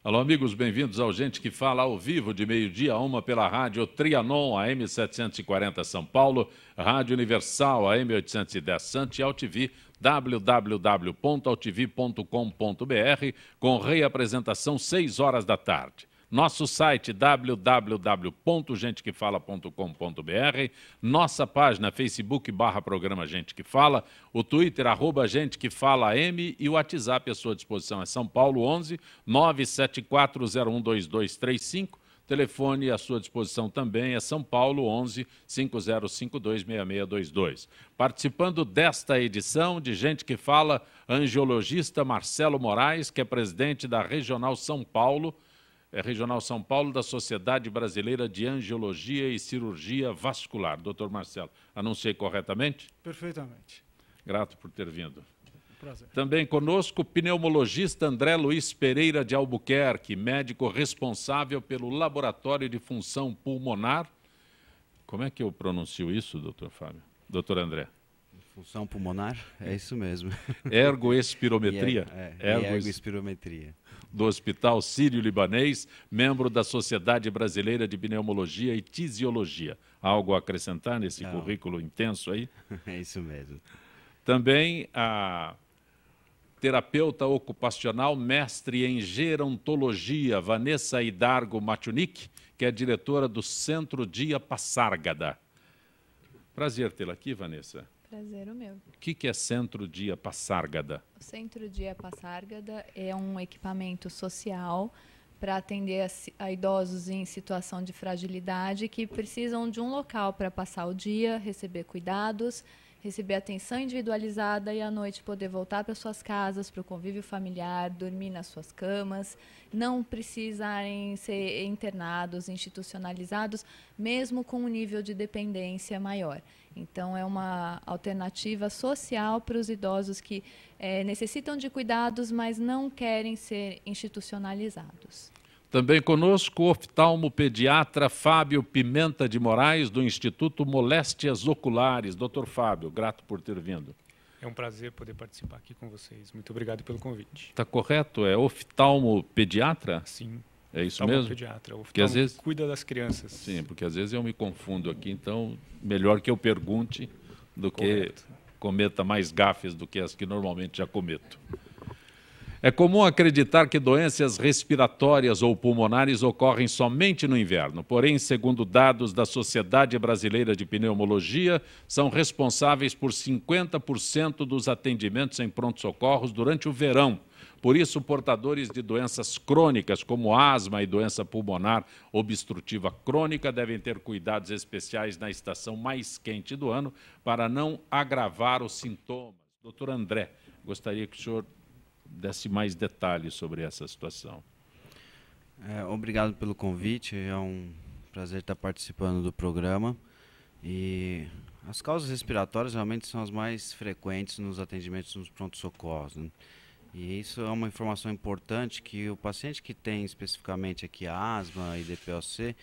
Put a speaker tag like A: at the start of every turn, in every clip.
A: Alô, amigos, bem-vindos ao Gente que Fala ao vivo, de meio-dia a 1 pela rádio Trianon, AM 740 São Paulo, Rádio Universal, AM 810 Santos e AltV, www.altv.com.br, com reapresentação 6 horas da tarde. Nosso site www.gentequefala.com.br, nossa página Facebook/programa Gente que Fala, o Twitter @Gente que Fala M e o WhatsApp à sua disposição é São Paulo 11 974012235. Telefone à sua disposição também é São Paulo 11 50526622. Participando desta edição de Gente que Fala, angiologista Marcelo Moraes, que é presidente da Regional São Paulo, Regional São Paulo da Sociedade Brasileira de Angiologia e Cirurgia Vascular. Doutor Marcelo, anunciei corretamente?
B: Perfeitamente.
A: Grato por ter vindo.
B: Prazer.
A: Também conosco o pneumologista André Luiz Pereira de Albuquerque, médico responsável pelo Laboratório de Função Pulmonar. Como é que eu pronuncio isso, doutor Fábio? Doutor André?
C: Função pulmonar? É isso mesmo.
A: Ergoespirometria?
C: Ergoespirometria.
A: Do Hospital Sírio-Libanês, membro da Sociedade Brasileira de Pneumologia e Tisiologia. Algo a acrescentar nesse currículo intenso aí?
C: É isso mesmo.
A: Também a terapeuta ocupacional, mestre em gerontologia, Vanessa Hidargo Machunik, que é diretora do Centro Dia Passárgada. Prazer tê-la aqui, Vanessa.
D: Prazer o meu.
A: O que é Centro Dia Passárgada?
D: O Centro Dia Passárgada é um equipamento social para atender a idosos em situação de fragilidade que precisam de um local para passar o dia, receber cuidados, receber atenção individualizada e à noite poder voltar para suas casas, para o convívio familiar, dormir nas suas camas, não precisarem ser internados, institucionalizados, mesmo com um nível de dependência maior. Então, é uma alternativa social para os idosos que necessitam de cuidados, mas não querem ser institucionalizados.
A: Também conosco o oftalmopediatra Fábio Pimenta de Moraes, do Instituto Moléstias Oculares. Doutor Fábio, grato por ter vindo.
B: É um prazer poder participar aqui com vocês. Muito obrigado pelo convite.
A: Está correto? É oftalmopediatra?
B: Sim.
A: É isso mesmo?
B: Oftalmopediatra.
A: Porque às vezes
B: cuida das crianças.
A: Sim, porque às vezes eu me confundo aqui, então melhor que eu pergunte do que cometa mais gafes do que as que normalmente já cometo. É comum acreditar que doenças respiratórias ou pulmonares ocorrem somente no inverno. Porém, segundo dados da Sociedade Brasileira de Pneumologia, são responsáveis por 50% dos atendimentos em pronto-socorros durante o verão. Por isso, portadores de doenças crônicas, como asma e doença pulmonar obstrutiva crônica, devem ter cuidados especiais na estação mais quente do ano para não agravar os sintomas. Doutor André, gostaria que o senhor desse mais detalhes sobre essa situação.
C: Obrigado pelo convite, é um prazer estar participando do programa. E as causas respiratórias realmente são as mais frequentes nos atendimentos nos pronto-socorros, né? E isso é uma informação importante, que o paciente que tem especificamente aqui a asma e DPOC,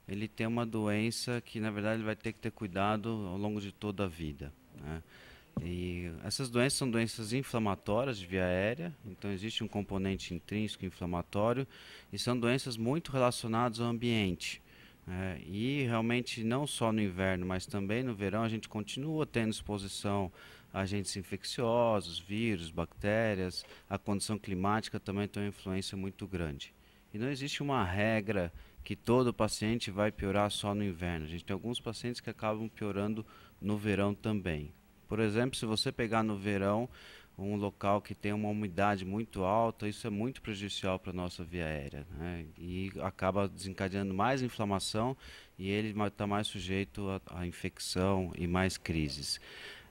C: ele tem uma doença que na verdade ele vai ter que ter cuidado ao longo de toda a vida, né? E essas doenças são doenças inflamatórias de via aérea, então existe um componente intrínseco inflamatório e são doenças muito relacionadas ao ambiente. E realmente não só no inverno, mas também no verão a gente continua tendo exposição a agentes infecciosos, vírus, bactérias, a condição climática também tem uma influência muito grande. E não existe uma regra que todo paciente vai piorar só no inverno, a gente tem alguns pacientes que acabam piorando no verão também. Por exemplo, se você pegar no verão um local que tem uma umidade muito alta, isso é muito prejudicial para a nossa via aérea, né? E acaba desencadeando mais inflamação e ele está mais sujeito a infecção e mais crises.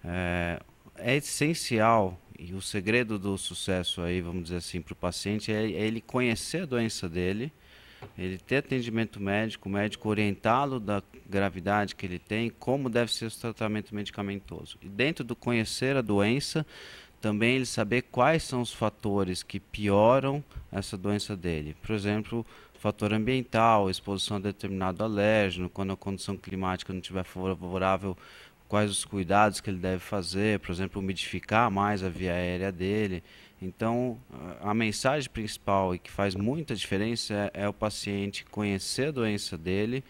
C: É essencial, e o segredo do sucesso aí, vamos dizer assim, para o paciente é ele conhecer a doença dele, ele ter atendimento médico, o médico orientá-lo da gravidade que ele tem, como deve ser o tratamento medicamentoso. E dentro do conhecer a doença, também ele saber quais são os fatores que pioram essa doença dele. Por exemplo, fator ambiental, exposição a determinado alérgeno, quando a condição climática não estiver favorável, quais os cuidados que ele deve fazer, por exemplo, umidificar mais a via aérea dele. Então, a mensagem principal e que faz muita diferença é o paciente conhecer a doença dele,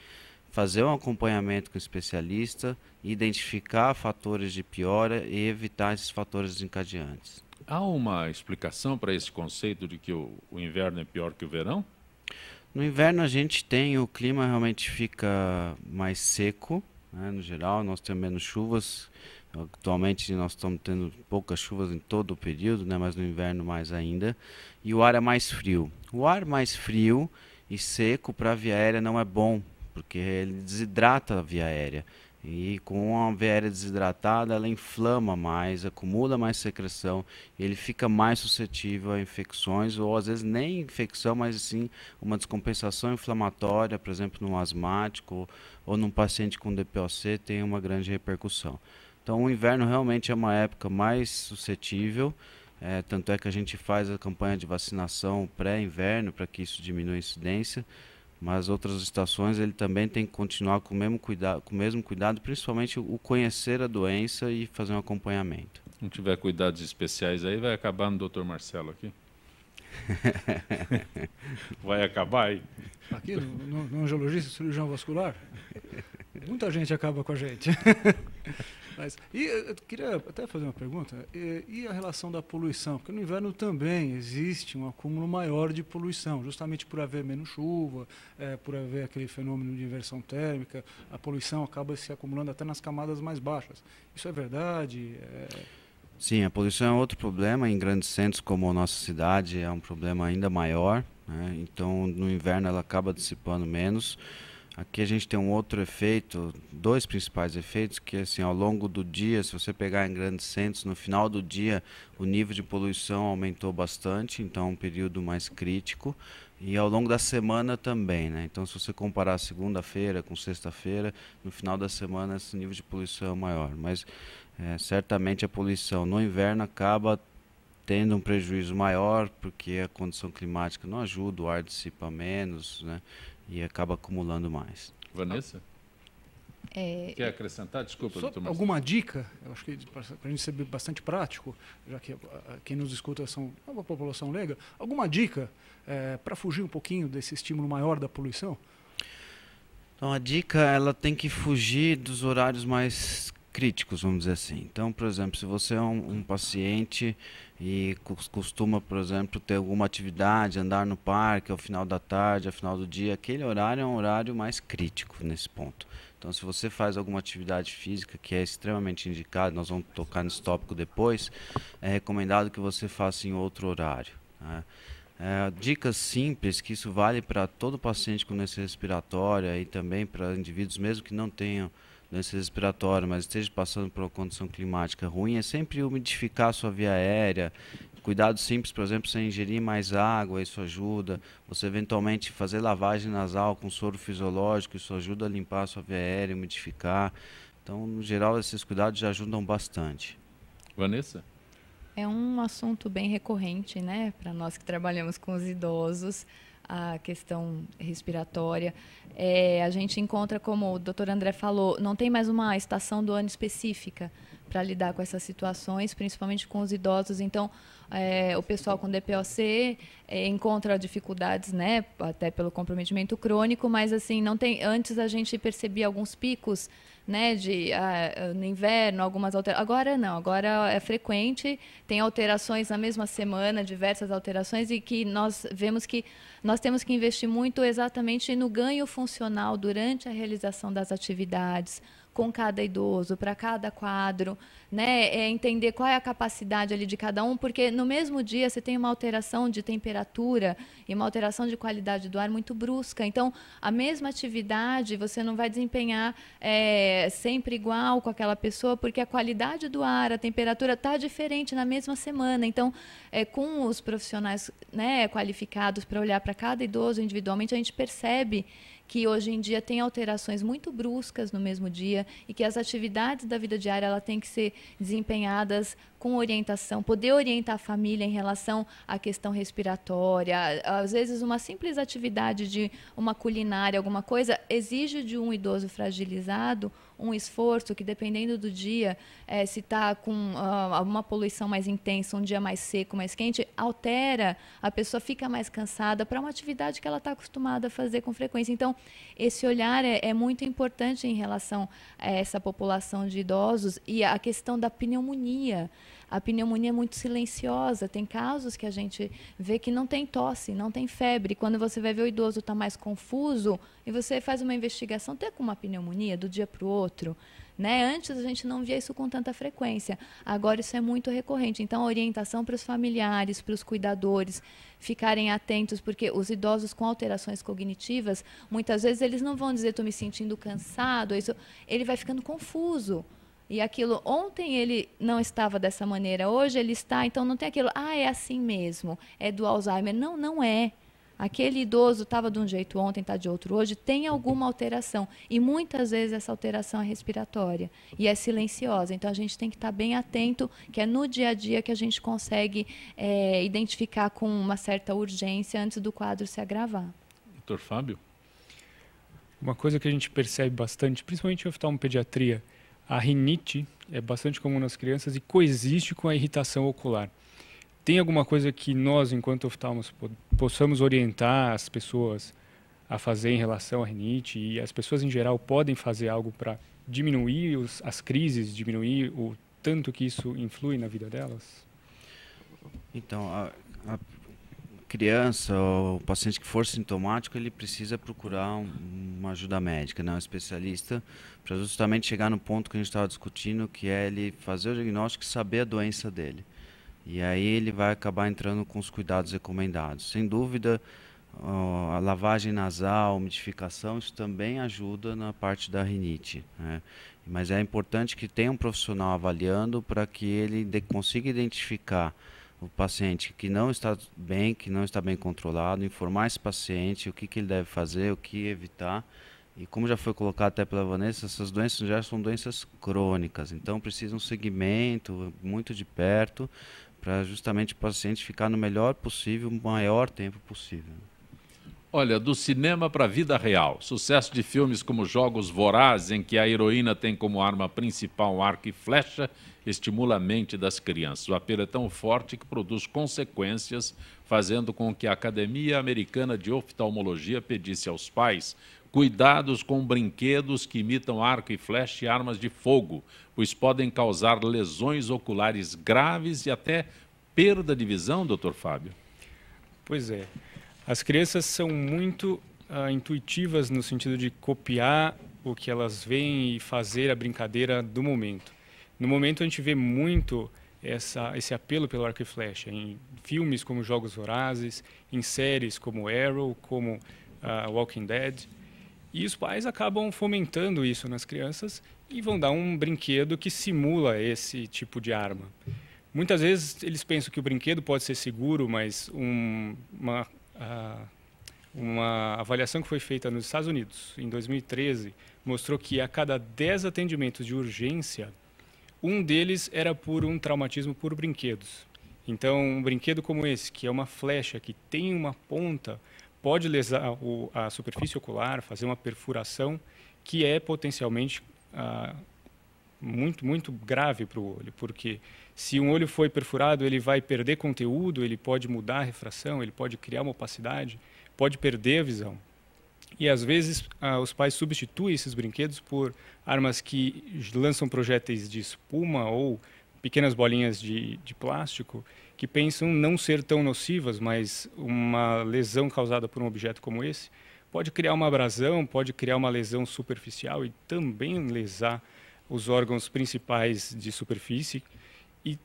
C: fazer um acompanhamento com o especialista, identificar fatores de piora e evitar esses fatores desencadeantes.
A: Há uma explicação para esse conceito de que o inverno é pior que o verão?
C: No inverno a gente tem, o clima realmente fica mais seco, né, no geral, nós temos menos chuvas. Atualmente nós estamos tendo poucas chuvas em todo o período, né, mas no inverno mais ainda. E o ar é mais frio. O ar mais frio e seco para a via aérea não é bom, porque ele desidrata a via aérea. E com a via aérea desidratada, ela inflama mais, acumula mais secreção, e ele fica mais suscetível a infecções, ou às vezes nem infecção, mas sim uma descompensação inflamatória, por exemplo, num asmático ou num paciente com DPOC, tem uma grande repercussão. Então o inverno realmente é uma época mais suscetível, tanto é que a gente faz a campanha de vacinação pré-inverno para que isso diminua a incidência. Mas outras estações ele também tem que continuar com o mesmo cuidado, principalmente o conhecer a doença e fazer um acompanhamento.
A: Se não tiver cuidados especiais aí, vai acabar no Dr. Marcelo aqui. Vai acabar aí.
E: Aqui no angiologista, cirurgião vascular, muita gente acaba com a gente. Mas, eu queria até fazer uma pergunta, e a relação da poluição? Porque no inverno também existe um acúmulo maior de poluição, justamente por haver menos chuva, por haver aquele fenômeno de inversão térmica, a poluição acaba se acumulando até nas camadas mais baixas. Isso é verdade?
C: Sim, a poluição é outro problema, em grandes centros como a nossa cidade é um problema ainda maior, né? Então no inverno ela acaba dissipando menos. Aqui a gente tem um outro efeito, dois principais efeitos, que assim, ao longo do dia, se você pegar em grandes centros, no final do dia o nível de poluição aumentou bastante, então é um período mais crítico, e ao longo da semana também, né? Então se você comparar segunda-feira com sexta-feira, no final da semana esse nível de poluição é maior, mas certamente a poluição no inverno acaba tendo um prejuízo maior, porque a condição climática não ajuda, o ar dissipa menos, né? E acaba acumulando mais.
A: Vanessa? Quer acrescentar? Desculpa, doutor Marcelo.
E: Alguma dica? Eu acho que para a gente ser bastante prático, já que quem nos escuta são uma população leiga, alguma dica para fugir um pouquinho desse estímulo maior da poluição?
C: Então a dica, ela tem que fugir dos horários mais críticos, vamos dizer assim. Então, por exemplo, se você é um paciente e costuma, por exemplo, ter alguma atividade, andar no parque ao final da tarde, ao final do dia, aquele horário é um horário mais crítico nesse ponto. Então, se você faz alguma atividade física que é extremamente indicada, nós vamos tocar nesse tópico depois, é recomendado que você faça em outro horário, né? Dicas simples, que isso vale para todo paciente com doença respiratória e também para indivíduos mesmo que não tenham doença respiratória, mas esteja passando por uma condição climática ruim, é sempre umidificar a sua via aérea. Cuidados simples, por exemplo, você ingerir mais água, isso ajuda. Você eventualmente fazer lavagem nasal com soro fisiológico, isso ajuda a limpar a sua via aérea, umidificar. Então, no geral, esses cuidados já ajudam bastante.
A: Vanessa?
D: É um assunto bem recorrente, né, para nós que trabalhamos com os idosos, a questão respiratória. A gente encontra, como o doutor André falou, não tem mais uma estação do ano específica para lidar com essas situações, principalmente com os idosos. Então, o pessoal com DPOC encontra dificuldades, né, até pelo comprometimento crônico, mas assim, não tem. Antes a gente percebia alguns picos, né, no inverno, algumas alterações. Agora não, agora é frequente, tem alterações na mesma semana, diversas alterações, e que nós vemos que nós temos que investir muito exatamente no ganho funcional durante a realização das atividades, com cada idoso, para cada quadro, né? Entender qual é a capacidade ali de cada um, porque no mesmo dia você tem uma alteração de temperatura e uma alteração de qualidade do ar muito brusca. Então, a mesma atividade você não vai desempenhar sempre igual com aquela pessoa, porque a qualidade do ar, a temperatura está diferente na mesma semana. Então, com os profissionais, né, qualificados para olhar para cada idoso individualmente, a gente percebe que hoje em dia tem alterações muito bruscas no mesmo dia e que as atividades da vida diária ela tem que ser desempenhadas com orientação, poder orientar a família em relação à questão respiratória. Às vezes, uma simples atividade de uma culinária, alguma coisa, exige de um idoso fragilizado um esforço que, dependendo do dia, se está com uma poluição mais intensa, um dia mais seco, mais quente, altera, a pessoa fica mais cansada para uma atividade que ela está acostumada a fazer com frequência. Então, esse olhar é muito importante em relação a essa população de idosos e a questão da pneumonia. A pneumonia é muito silenciosa. Tem casos que a gente vê que não tem tosse, não tem febre. Quando você vai ver o idoso está mais confuso e você faz uma investigação, tem com uma pneumonia do dia para o outro. Né? Antes a gente não via isso com tanta frequência. Agora isso é muito recorrente. Então, a orientação para os familiares, para os cuidadores ficarem atentos, porque os idosos com alterações cognitivas, muitas vezes eles não vão dizer estou me sentindo cansado, ele vai ficando confuso. E aquilo, ontem ele não estava dessa maneira, hoje ele está, então não tem aquilo, é assim mesmo, é do Alzheimer. Não, não é. Aquele idoso estava de um jeito ontem, está de outro hoje, tem alguma alteração. E muitas vezes essa alteração é respiratória e é silenciosa. Então a gente tem que estar bem atento, que é no dia a dia que a gente consegue identificar com uma certa urgência antes do quadro se agravar.
A: Doutor Fábio?
B: Uma coisa que a gente percebe bastante, principalmente em oftalmopediatria, a rinite é bastante comum nas crianças e coexiste com a irritação ocular. Tem alguma coisa que nós, enquanto oftalmos, possamos orientar as pessoas a fazer em relação à rinite? E as pessoas, em geral, podem fazer algo para diminuir as crises, diminuir o tanto que isso influi na vida delas?
C: Então, a criança, o paciente que for sintomático, ele precisa procurar uma ajuda médica, né? Um especialista, para justamente chegar no ponto que a gente estava discutindo, que é ele fazer o diagnóstico e saber a doença dele. E aí ele vai acabar entrando com os cuidados recomendados. Sem dúvida, a lavagem nasal, umidificação, isso também ajuda na parte da rinite, né? Mas é importante que tenha um profissional avaliando para que ele consiga identificar o paciente que não está bem controlado, informar esse paciente o que ele deve fazer, o que evitar. E como já foi colocado até pela Vanessa, essas doenças já são doenças crônicas, então precisa um seguimento muito de perto para justamente o paciente ficar no melhor possível, o maior tempo possível.
A: Olha, do cinema para a vida real, sucesso de filmes como Jogos Vorazes, em que a heroína tem como arma principal um arco e flecha, estimula a mente das crianças. O apelo é tão forte que produz consequências, fazendo com que a Academia Americana de Oftalmologia pedisse aos pais cuidados com brinquedos que imitam arco e flecha e armas de fogo, pois podem causar lesões oculares graves e até perda de visão, doutor Fábio.
B: Pois é. As crianças são muito intuitivas no sentido de copiar o que elas veem e fazer a brincadeira do momento. No momento a gente vê muito esse apelo pelo arco e flecha em filmes como Jogos Vorazes, em séries como Arrow, como Walking Dead. E os pais acabam fomentando isso nas crianças e vão dar um brinquedo que simula esse tipo de arma. Muitas vezes eles pensam que o brinquedo pode ser seguro, mas uma avaliação que foi feita nos Estados Unidos, em 2013, mostrou que a cada 10 atendimentos de urgência, um deles era por um traumatismo por brinquedos. Então, um brinquedo como esse, que é uma flecha, que tem uma ponta, pode lesar a superfície ocular, fazer uma perfuração, que é potencialmente muito grave para o olho, porque se um olho foi perfurado, ele vai perder conteúdo, ele pode mudar a refração, ele pode criar uma opacidade, pode perder a visão. E às vezes os pais substituem esses brinquedos por armas que lançam projéteis de espuma ou pequenas bolinhas de plástico que pensam não ser tão nocivas, mas uma lesão causada por um objeto como esse pode criar uma abrasão, pode criar uma lesão superficial e também lesar os órgãos principais de superfície e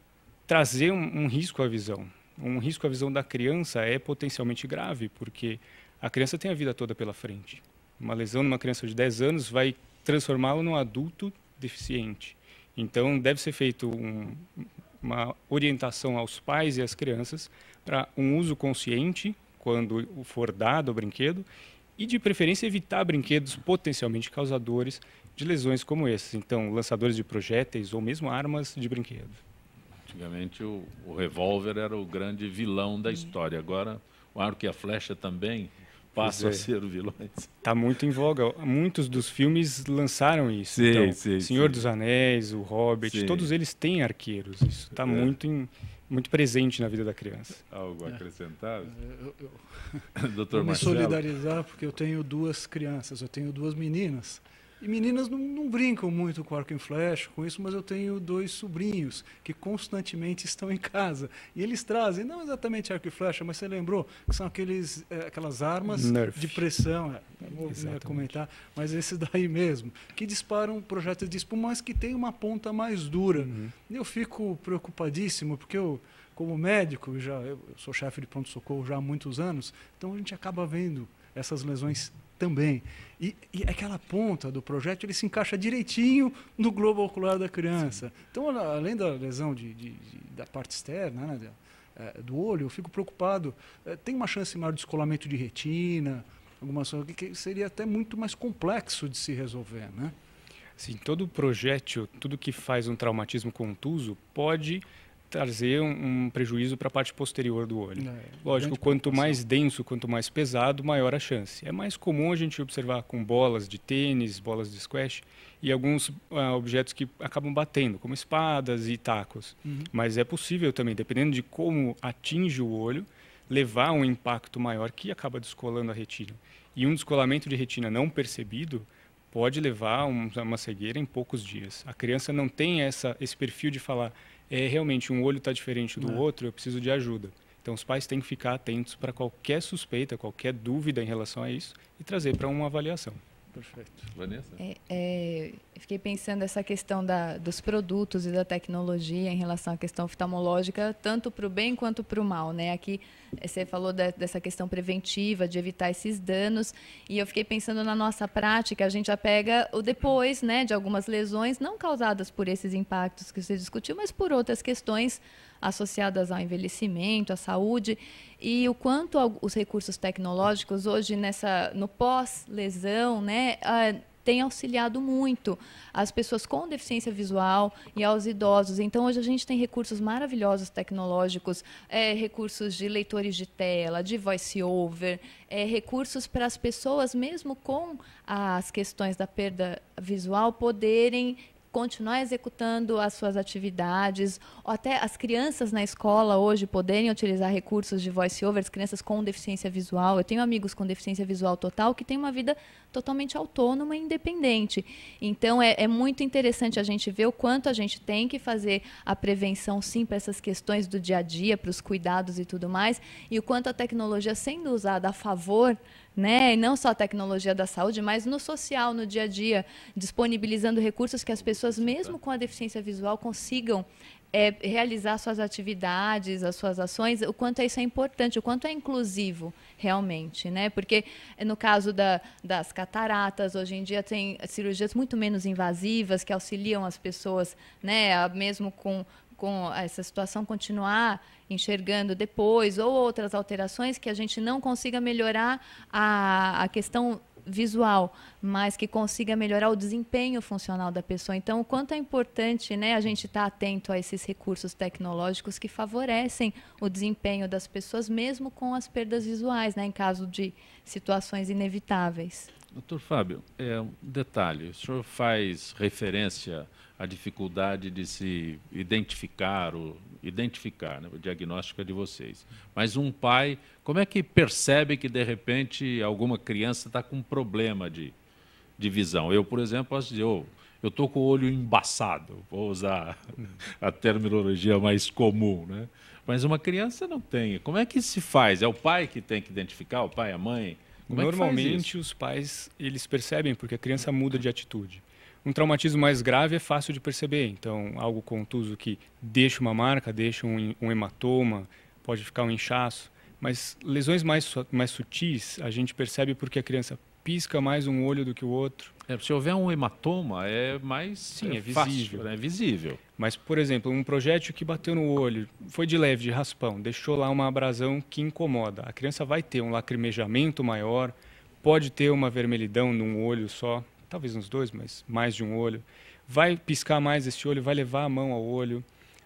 B: trazer um risco à visão. Um risco à visão da criança é potencialmente grave, porque a criança tem a vida toda pela frente. Uma lesão numa criança de 10 anos vai transformá-lo num adulto deficiente. Então, deve ser feito uma orientação aos pais e às crianças para um uso consciente, quando for dado o brinquedo, e, de preferência, evitar brinquedos potencialmente causadores de lesões como esses. Então, lançadores de projéteis ou mesmo armas de brinquedo.
A: Antigamente, o revólver era o grande vilão da história. Agora, o arco e a flecha também passam a ser vilões.
B: Está muito em voga. Muitos dos filmes lançaram isso.
A: Sim,
B: então,
A: sim,
B: Senhor
A: sim.
B: dos Anéis, O Hobbit,
A: Sim.
B: todos eles têm arqueiros. Isso está muito presente na vida da criança.
A: Algo a acrescentar?
E: Eu
A: Doutor
E: vou me
A: Marcelo?
E: solidarizar porque eu tenho 2 crianças, eu tenho 2 meninas. E meninas não brincam muito com arco e flecha, com isso, mas eu tenho 2 sobrinhos que constantemente estão em casa. E eles trazem, não exatamente arco e flecha, mas você lembrou que são aquelas armas
B: Nerf.
E: de pressão, não vou comentar, mas esses daí mesmo, que disparam projéteis de espuma, mas que tem uma ponta mais dura. E eu fico preocupadíssimo, porque eu, como médico, eu sou chefe de pronto-socorro já há muitos anos, então a gente acaba vendo essas lesões também. E aquela ponta do projétil, ele se encaixa direitinho no globo ocular da criança. Então, além da lesão da parte externa, né, do olho, eu fico preocupado. Tem uma chance maior de descolamento de retina, algumas coisas que seria até muito mais complexo de se resolver, né?
B: Sim, todo projétil, tudo que faz um traumatismo contuso, pode trazer um prejuízo para a parte posterior do olho. Lógico, quanto mais denso, quanto mais pesado, maior a chance. É mais comum a gente observar com bolas de tênis, bolas de squash e alguns objetos que acabam batendo, como espadas e tacos. Mas é possível também, dependendo de como atinge o olho, levar um impacto maior que acaba descolando a retina. E um descolamento de retina não percebido pode levar a uma cegueira em poucos dias. A criança não tem esse perfil de falar realmente um olho está diferente do outro, eu preciso de ajuda. Então os pais têm que ficar atentos para qualquer suspeita, qualquer dúvida em relação a isso e trazer para uma avaliação.
A: Perfeito. Vanessa?
D: Eu fiquei pensando essa questão dos produtos e da tecnologia em relação à questão oftalmológica, tanto para o bem quanto para o mal, né? Aqui você falou dessa questão preventiva, de evitar esses danos, e eu fiquei pensando na nossa prática, a gente já pega o depois, né, de algumas lesões, não causadas por esses impactos que você discutiu, mas por outras questões associadas ao envelhecimento, à saúde, e o quanto os recursos tecnológicos hoje no pós-lesão, né, tem auxiliado muito as pessoas com deficiência visual e aos idosos. Então, hoje a gente tem recursos maravilhosos tecnológicos, recursos de leitores de tela, de voice-over, recursos para as pessoas, mesmo com as questões da perda visual, poderem continuar executando as suas atividades, ou até as crianças na escola hoje poderem utilizar recursos de voice-over, as crianças com deficiência visual. Eu tenho amigos com deficiência visual total que têm uma vida totalmente autônoma e independente. Então, é muito interessante a gente ver o quanto a gente tem que fazer a prevenção, sim, para essas questões do dia a dia, para os cuidados e tudo mais, e o quanto a tecnologia sendo usada a favor, né? E não só a tecnologia da saúde, mas no social, no dia a dia, disponibilizando recursos que as pessoas, mesmo com a deficiência visual, consigam realizar suas atividades, as suas ações, o quanto isso é importante, o quanto é inclusivo realmente, né? Porque no caso das cataratas, hoje em dia tem cirurgias muito menos invasivas que auxiliam as pessoas, né? Mesmo com essa situação continuar enxergando depois, ou outras alterações que a gente não consiga melhorar a questão visual, mas que consiga melhorar o desempenho funcional da pessoa. Então, o quanto é importante, né, a gente estar atento a esses recursos tecnológicos que favorecem o desempenho das pessoas, mesmo com as perdas visuais, né, em caso de situações inevitáveis.
A: Doutor Fábio, um detalhe, o senhor faz referência à dificuldade de se identificar, né, o diagnóstico é de vocês. Mas um pai, como é que percebe que, de repente, alguma criança está com um problema de visão? Eu, por exemplo, posso dizer, eu estou com o olho embaçado, vou usar a terminologia mais comum, né? Mas uma criança não tem. Como é que se faz? É o pai que tem que identificar, o pai, a mãe?
B: Normalmente, os pais, eles percebem porque a criança muda de atitude. Um traumatismo mais grave é fácil de perceber. Então, algo contuso que deixa uma marca, deixa um hematoma, pode ficar um inchaço. Mas lesões mais sutis, a gente percebe porque a criança pisca mais um olho do que o outro.
A: Se houver um hematoma, é mais
B: Sim, é
A: fácil,
B: visível.
A: né? É visível.
B: Mas, por exemplo, um projétil que bateu no olho, foi de leve, de raspão, deixou lá uma abrasão que incomoda. A criança vai ter um lacrimejamento maior, pode ter uma vermelhidão num olho só, talvez nos dois, mas mais de um olho. Vai piscar mais esse olho, vai levar a mão ao olho.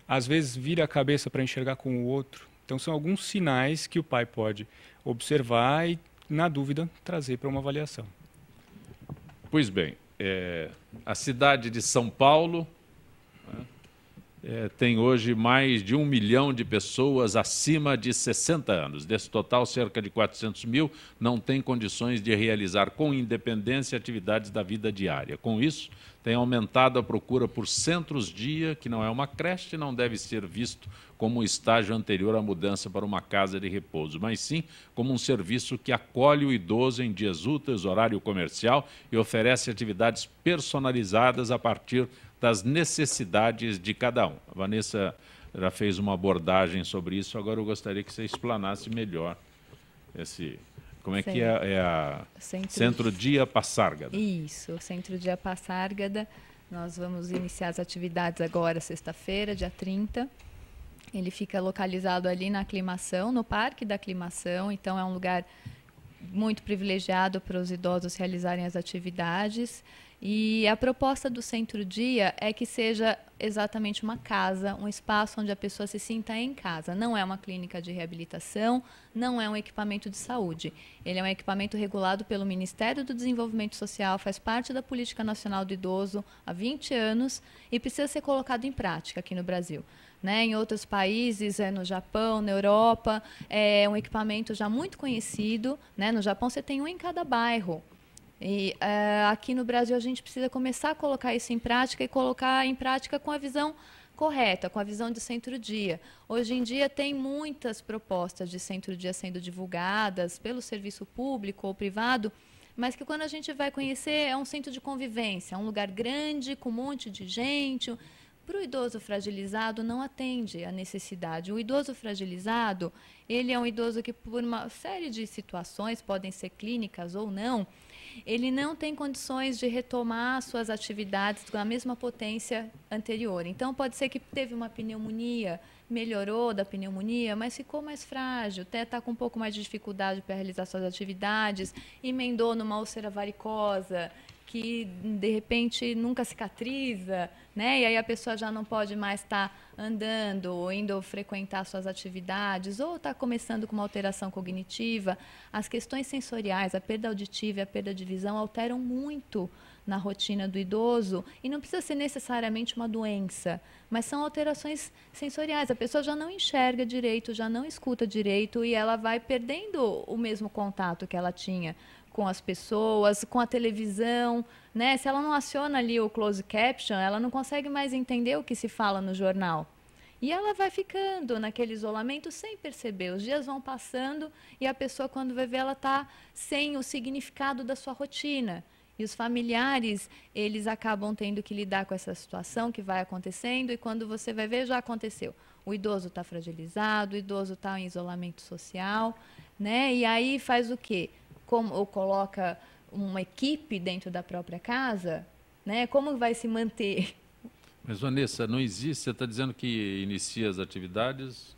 B: Às vezes vira a cabeça para enxergar com o outro. Então são alguns sinais que o pai pode observar e na dúvida, trazer para uma avaliação.
A: Pois bem, a cidade de São Paulo, né, tem hoje mais de 1 milhão de pessoas acima de 60 anos. Desse total, cerca de 400 mil não têm condições de realizar com independência atividades da vida diária. Com isso, tem aumentado a procura por centros-dia, que não é uma creche, não deve ser visto como um estágio anterior à mudança para uma casa de repouso, mas sim como um serviço que acolhe o idoso em dias úteis, horário comercial e oferece atividades personalizadas a partir das necessidades de cada um. A Vanessa já fez uma abordagem sobre isso, agora eu gostaria que você explanasse melhor esse... Como é que é a Centro-Dia Passárgada?
D: Isso, o Centro-Dia Passárgada. Nós vamos iniciar as atividades agora, sexta-feira, dia 30. Ele fica localizado ali na Aclimação, no Parque da Aclimação, então é um lugar muito privilegiado para os idosos realizarem as atividades. E a proposta do Centro-Dia é que seja exatamente uma casa, um espaço onde a pessoa se sinta em casa. Não é uma clínica de reabilitação, não é um equipamento de saúde. Ele é um equipamento regulado pelo Ministério do Desenvolvimento Social, faz parte da Política Nacional do Idoso há 20 anos e precisa ser colocado em prática aqui no Brasil. Né? Em outros países, no Japão, na Europa, é um equipamento já muito conhecido. Né? No Japão, você tem um em cada bairro. E aqui no Brasil a gente precisa começar a colocar isso em prática e colocar em prática com a visão correta, com a visão de centro-dia. Hoje em dia tem muitas propostas de centro-dia sendo divulgadas pelo serviço público ou privado, mas que quando a gente vai conhecer é um centro de convivência, um lugar grande, com um monte de gente. Para o idoso fragilizado não atende à necessidade. O idoso fragilizado, ele é um idoso que por uma série de situações, podem ser clínicas ou não, ele não tem condições de retomar suas atividades com a mesma potência anterior. Então, pode ser que teve uma pneumonia, melhorou da pneumonia, mas ficou mais frágil, até está com um pouco mais de dificuldade para realizar suas atividades, emendou numa úlcera varicosa, que de repente nunca cicatriza, né? E aí a pessoa já não pode mais estar andando, ou indo frequentar suas atividades, ou está começando com uma alteração cognitiva. As questões sensoriais, a perda auditiva e a perda de visão alteram muito na rotina do idoso, e não precisa ser necessariamente uma doença, mas são alterações sensoriais. A pessoa já não enxerga direito, já não escuta direito, e ela vai perdendo o mesmo contato que ela tinha com as pessoas, com a televisão, né? Se ela não aciona ali o closed caption, ela não consegue mais entender o que se fala no jornal. E ela vai ficando naquele isolamento sem perceber. Os dias vão passando e a pessoa, quando vai ver, ela está sem o significado da sua rotina. E os familiares, eles acabam tendo que lidar com essa situação que vai acontecendo, e quando você vai ver, já aconteceu. O idoso está fragilizado, o idoso está em isolamento social, né? E aí faz o quê? Ou coloca uma equipe dentro da própria casa, né? Como vai se manter?
A: Mas, Vanessa, não existe, você está dizendo que inicia as atividades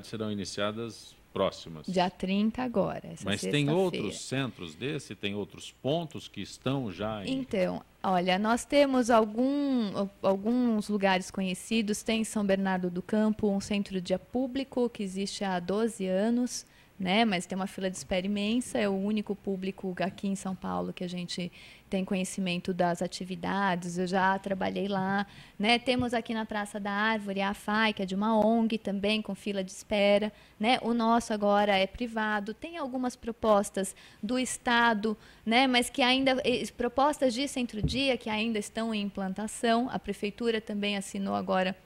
A: serão iniciadas próximas.
D: Dia 30 agora,
A: Mas tem outros centros desse, tem outros pontos que estão já em...
D: Então, olha, nós temos alguns lugares conhecidos, tem em São Bernardo do Campo um centro-dia público que existe há 12 anos, né? Mas tem uma fila de espera imensa, é o único público aqui em São Paulo que a gente tem conhecimento das atividades, eu já trabalhei lá, né? Temos aqui na Praça da Árvore a AFAI, que é de uma ONG também, com fila de espera, né? O nosso agora é privado, tem algumas propostas do Estado, né? Mas que ainda, propostas de centro-dia que ainda estão em implantação. A Prefeitura também assinou agora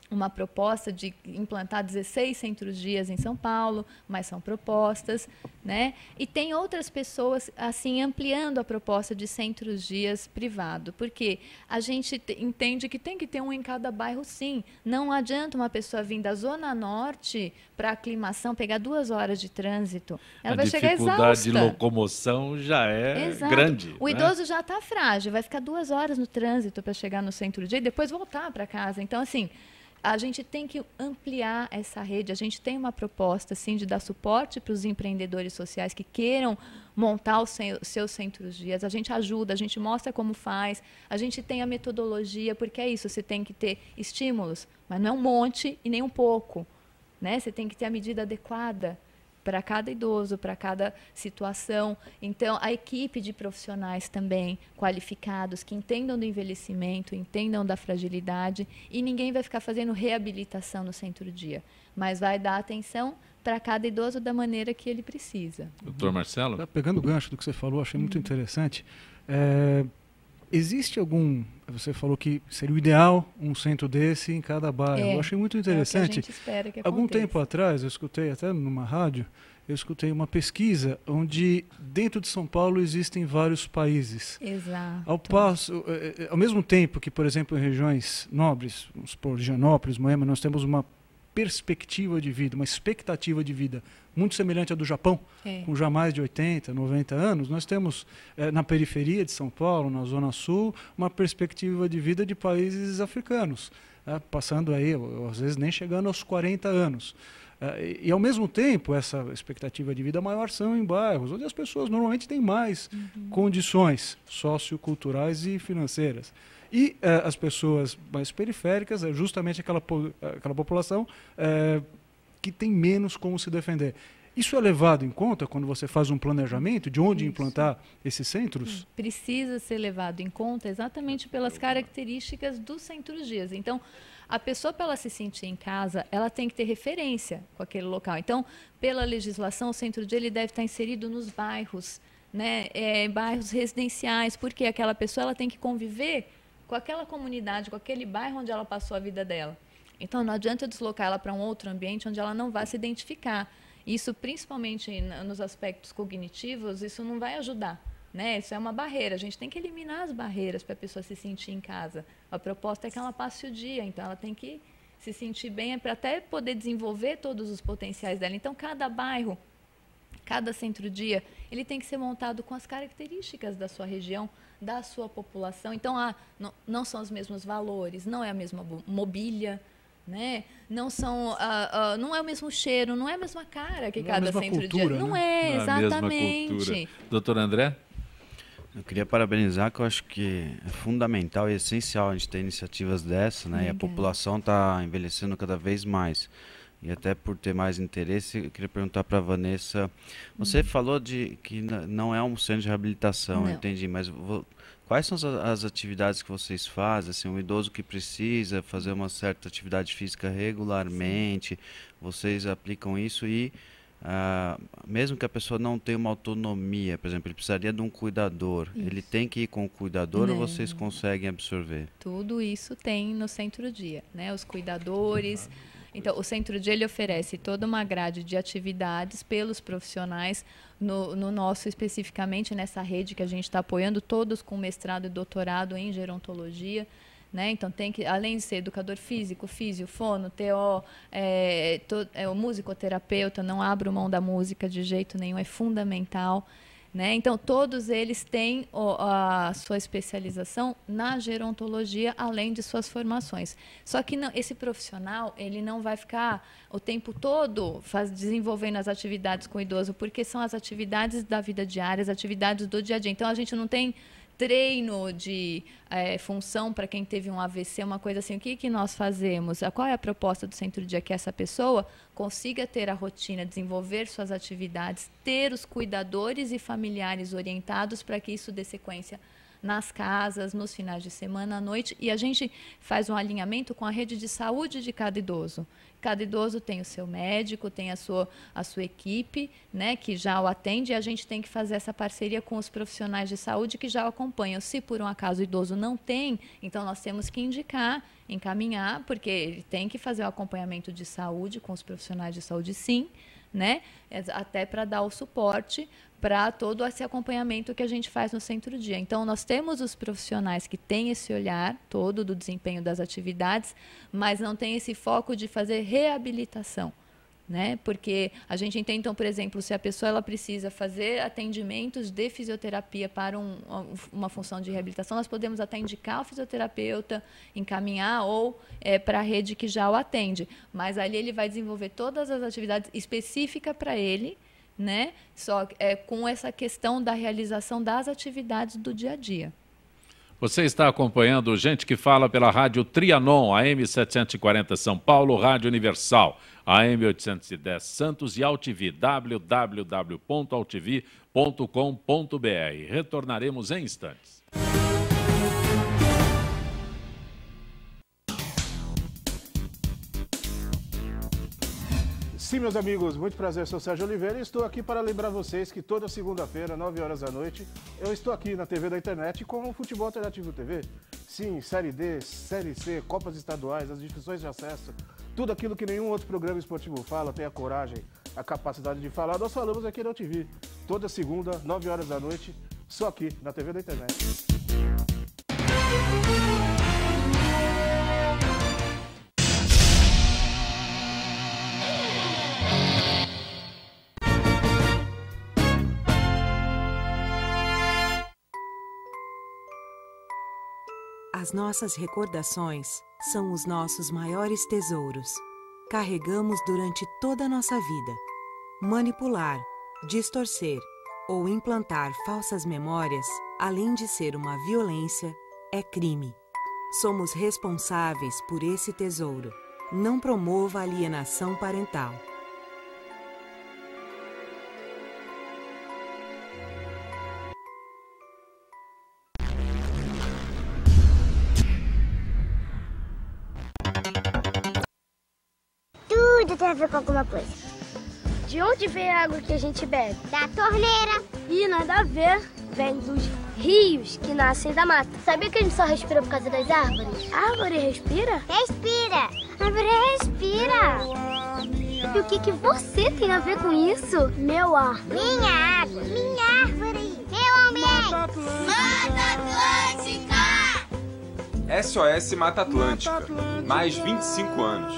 D: uma proposta de implantar 16 centros-dias em São Paulo, mas são propostas, né? E tem outras pessoas, assim, ampliando a proposta de centros-dias privado, porque a gente entende que tem que ter um em cada bairro, sim. Não adianta uma pessoa vir da Zona Norte para a Aclimação, pegar 2 horas de trânsito. Ela vai chegar exausta.
A: A dificuldade de locomoção já é grande.
D: O idoso já está frágil, vai ficar 2 horas no trânsito para chegar no centro-dia e depois voltar para casa. Então, assim, a gente tem que ampliar essa rede. A gente tem uma proposta, assim, de dar suporte para os empreendedores sociais que queiram montar os seus centros-dias. A gente ajuda, a gente mostra como faz, a gente tem a metodologia, porque é isso, você tem que ter estímulos, mas não é um monte e nem um pouco, né? Você tem que ter a medida adequada. para cada idoso, para cada situação. Então, a equipe de profissionais também qualificados, que entendam do envelhecimento, entendam da fragilidade, e ninguém vai ficar fazendo reabilitação no centro-dia, mas vai dar atenção para cada idoso da maneira que ele precisa.
A: Doutor Marcelo?
E: Pegando o gancho do que você falou, achei muito interessante. Existe algum... Você falou que seria o ideal um centro desse em cada bairro. Eu achei muito interessante.
D: É o que a gente espera que
E: Algum
D: aconteça.
E: tempo atrás, eu escutei até numa rádio, eu escutei uma pesquisa onde dentro de São Paulo existem vários países.
D: Exato.
E: Ao mesmo tempo que, por exemplo, em regiões nobres, vamos supor, Higienópolis, Moema, nós temos uma perspectiva de vida, uma expectativa de vida muito semelhante à do Japão, com já mais de 80, 90 anos. Nós temos, na periferia de São Paulo, na Zona Sul, uma perspectiva de vida de países africanos, passando aí, às vezes nem chegando aos 40 anos. E, ao mesmo tempo, essa expectativa de vida maior são em bairros, onde as pessoas normalmente têm mais condições socioculturais e financeiras. E as pessoas mais periféricas é justamente aquela população que tem menos como se defender. Isso é levado em conta quando você faz um planejamento de onde implantar esses centros?
D: Precisa ser levado em conta exatamente pelas características dos centros-dias. Então, a pessoa, para ela se sentir em casa, ela tem que ter referência com aquele local. Então, pela legislação, o centro-dia ele deve estar inserido nos bairros, né? Bairros residenciais, porque aquela pessoa ela tem que conviver com aquela comunidade, com aquele bairro onde ela passou a vida dela. Então, não adianta deslocar ela para um outro ambiente onde ela não vai se identificar. Isso, principalmente nos aspectos cognitivos, isso não vai ajudar, né? Isso é uma barreira. A gente tem que eliminar as barreiras para a pessoa se sentir em casa. A proposta é que ela passe o dia, então ela tem que se sentir bem para até poder desenvolver todos os potenciais dela. Então, cada bairro, cada centro-dia, ele tem que ser montado com as características da sua região, da sua população. Então, não são os mesmos valores, não é a mesma mobília, né? Não é o mesmo cheiro, não é a mesma cara que cada centro-dia. Não é, exatamente.
A: Doutor André?
C: Eu queria parabenizar, que eu acho que é fundamental e essencial a gente ter iniciativas dessa, né? E a população está envelhecendo cada vez mais. E até por ter mais interesse, eu queria perguntar para a Vanessa, você falou de que não é um centro de reabilitação, entendi, mas quais são as atividades que vocês fazem? Assim, um idoso que precisa fazer uma certa atividade física regularmente, vocês aplicam isso e mesmo que a pessoa não tenha uma autonomia, por exemplo, ele precisaria de um cuidador, ele tem que ir com o cuidador ou vocês conseguem absorver?
D: Tudo isso tem no centro-dia, né? Os cuidadores... Então, o centro-dia ele oferece toda uma grade de atividades pelos profissionais, no nosso especificamente, nessa rede que a gente está apoiando, todos com mestrado e doutorado em gerontologia, né? Então, tem que, além de ser educador físico, físio, fono, TO, o musicoterapeuta, não abro mão da música de jeito nenhum, é fundamental. Né? Então, todos eles têm a sua especialização na gerontologia, além de suas formações. Só que esse profissional ele não vai ficar o tempo todo desenvolvendo as atividades com o idoso, porque são as atividades da vida diária, as atividades do dia a dia. Então, a gente não tem treino de função para quem teve um AVC, uma coisa assim. O que nós fazemos? Qual é a proposta do centro-dia? Que essa pessoa consiga ter a rotina, desenvolver suas atividades, ter os cuidadores e familiares orientados para que isso dê sequência nas casas, nos finais de semana, à noite, e a gente faz um alinhamento com a rede de saúde de cada idoso. Cada idoso tem o seu médico, tem a sua equipe, né, que já o atende, e a gente tem que fazer essa parceria com os profissionais de saúde que já o acompanham. Se por um acaso o idoso não tem, então nós temos que encaminhar, porque ele tem que fazer o acompanhamento de saúde com os profissionais de saúde, sim, né, até para dar o suporte para todo esse acompanhamento que a gente faz no centro-dia. Então, nós temos os profissionais que têm esse olhar todo do desempenho das atividades, mas não tem esse foco de fazer reabilitação, né? Porque a gente entende, então, por exemplo, se a pessoa ela precisa fazer atendimentos de fisioterapia para uma função de reabilitação, nós podemos até indicar o fisioterapeuta, encaminhar ou para a rede que já o atende. Mas ali ele vai desenvolver todas as atividades específicas para ele, né? Só com essa questão da realização das atividades do dia a dia.
A: Você está acompanhando Gente que Fala pela Rádio Trianon, AM 740 São Paulo, Rádio Universal, AM 810 Santos e AltV, www.altv.com.br. Retornaremos em instantes.
F: Sim, meus amigos, muito prazer, sou Sérgio Oliveira e estou aqui para lembrar vocês que toda segunda-feira, 9 horas da noite, eu estou aqui na TV da internet com o Futebol Alternativo TV. Sim, Série D, Série C, Copas Estaduais, as divisões de acesso, tudo aquilo que nenhum outro programa esportivo fala, tem a coragem, a capacidade de falar, nós falamos aqui na TV. Toda segunda, 9 horas da noite, só aqui na TV da internet.
G: As nossas recordações são os nossos maiores tesouros. Carregamos durante toda a nossa vida. Manipular, distorcer ou implantar falsas memórias, além de ser uma violência, é crime. Somos responsáveis por esse tesouro. Não promova alienação parental.
H: Tudo tem a ver com alguma coisa.
I: De onde vem a água que a gente bebe?
H: Da torneira.
I: Ih, nada a ver. Vem dos rios que nascem da mata. Sabia que a gente só respira por causa das árvores? A árvore respira?
H: Respira. A árvore respira.
I: E o que você tem a ver com isso? Meu ar.
H: Minha água. Minha árvore. Meu ambiente.
J: Mata Atlântica! SOS Mata Atlântica. Mais 25 anos.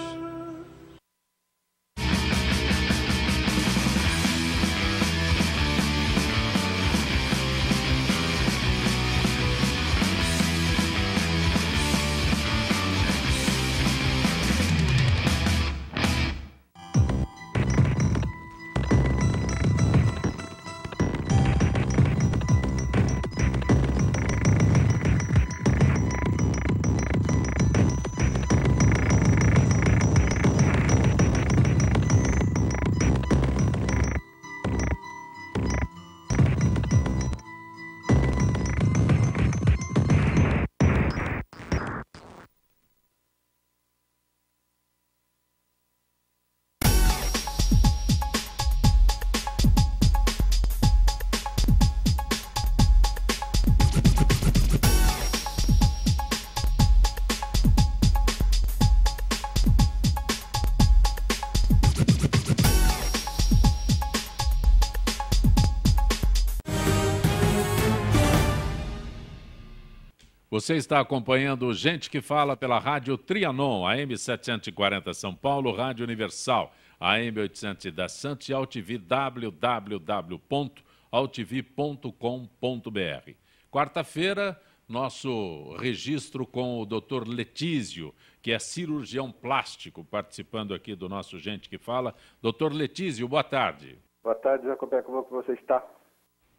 A: Você está acompanhando Gente que Fala pela Rádio Trianon, AM 740 São Paulo, Rádio Universal, AM 810 Santos e AltV, www.altv.com.br. Quarta-feira, nosso registro com o Dr. Letísio, que é cirurgião plástico, participando aqui do nosso Gente que Fala. Dr. Letísio, boa tarde.
K: Boa tarde, Jacobé, como você está?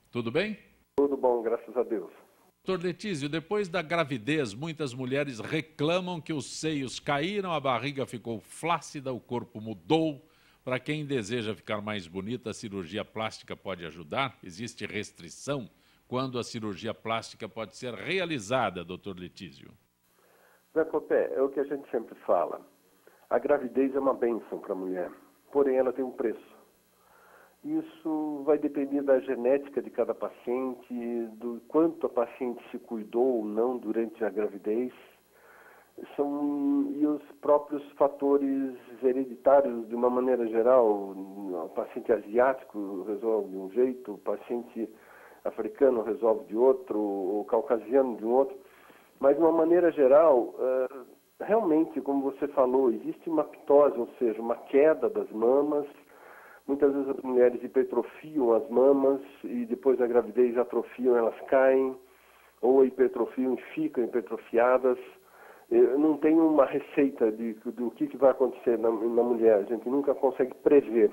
A: Tudo bem?
K: Tudo bom, graças a Deus.
A: Doutor Letísio, depois da gravidez, muitas mulheres reclamam que os seios caíram, a barriga ficou flácida, o corpo mudou. Para quem deseja ficar mais bonita, a cirurgia plástica pode ajudar? Existe restrição quando a cirurgia plástica pode ser realizada, doutor Letísio?
K: Zé Copé, é o que a gente sempre fala. A gravidez é uma bênção para a mulher, porém ela tem um preço. Isso vai depender da genética de cada paciente, do quanto a paciente se cuidou ou não durante a gravidez, e os próprios fatores hereditários de uma maneira geral. O paciente asiático resolve de um jeito, o paciente africano resolve de outro, o caucasiano de um outro. Mas de uma maneira geral, realmente, como você falou, existe uma ptose, ou seja, uma queda das mamas. Muitas vezes as mulheres hipertrofiam as mamas e depois da gravidez atrofiam, elas caem, ou hipertrofiam e ficam hipertrofiadas. Não tem uma receita do que vai acontecer na mulher, a gente nunca consegue prever.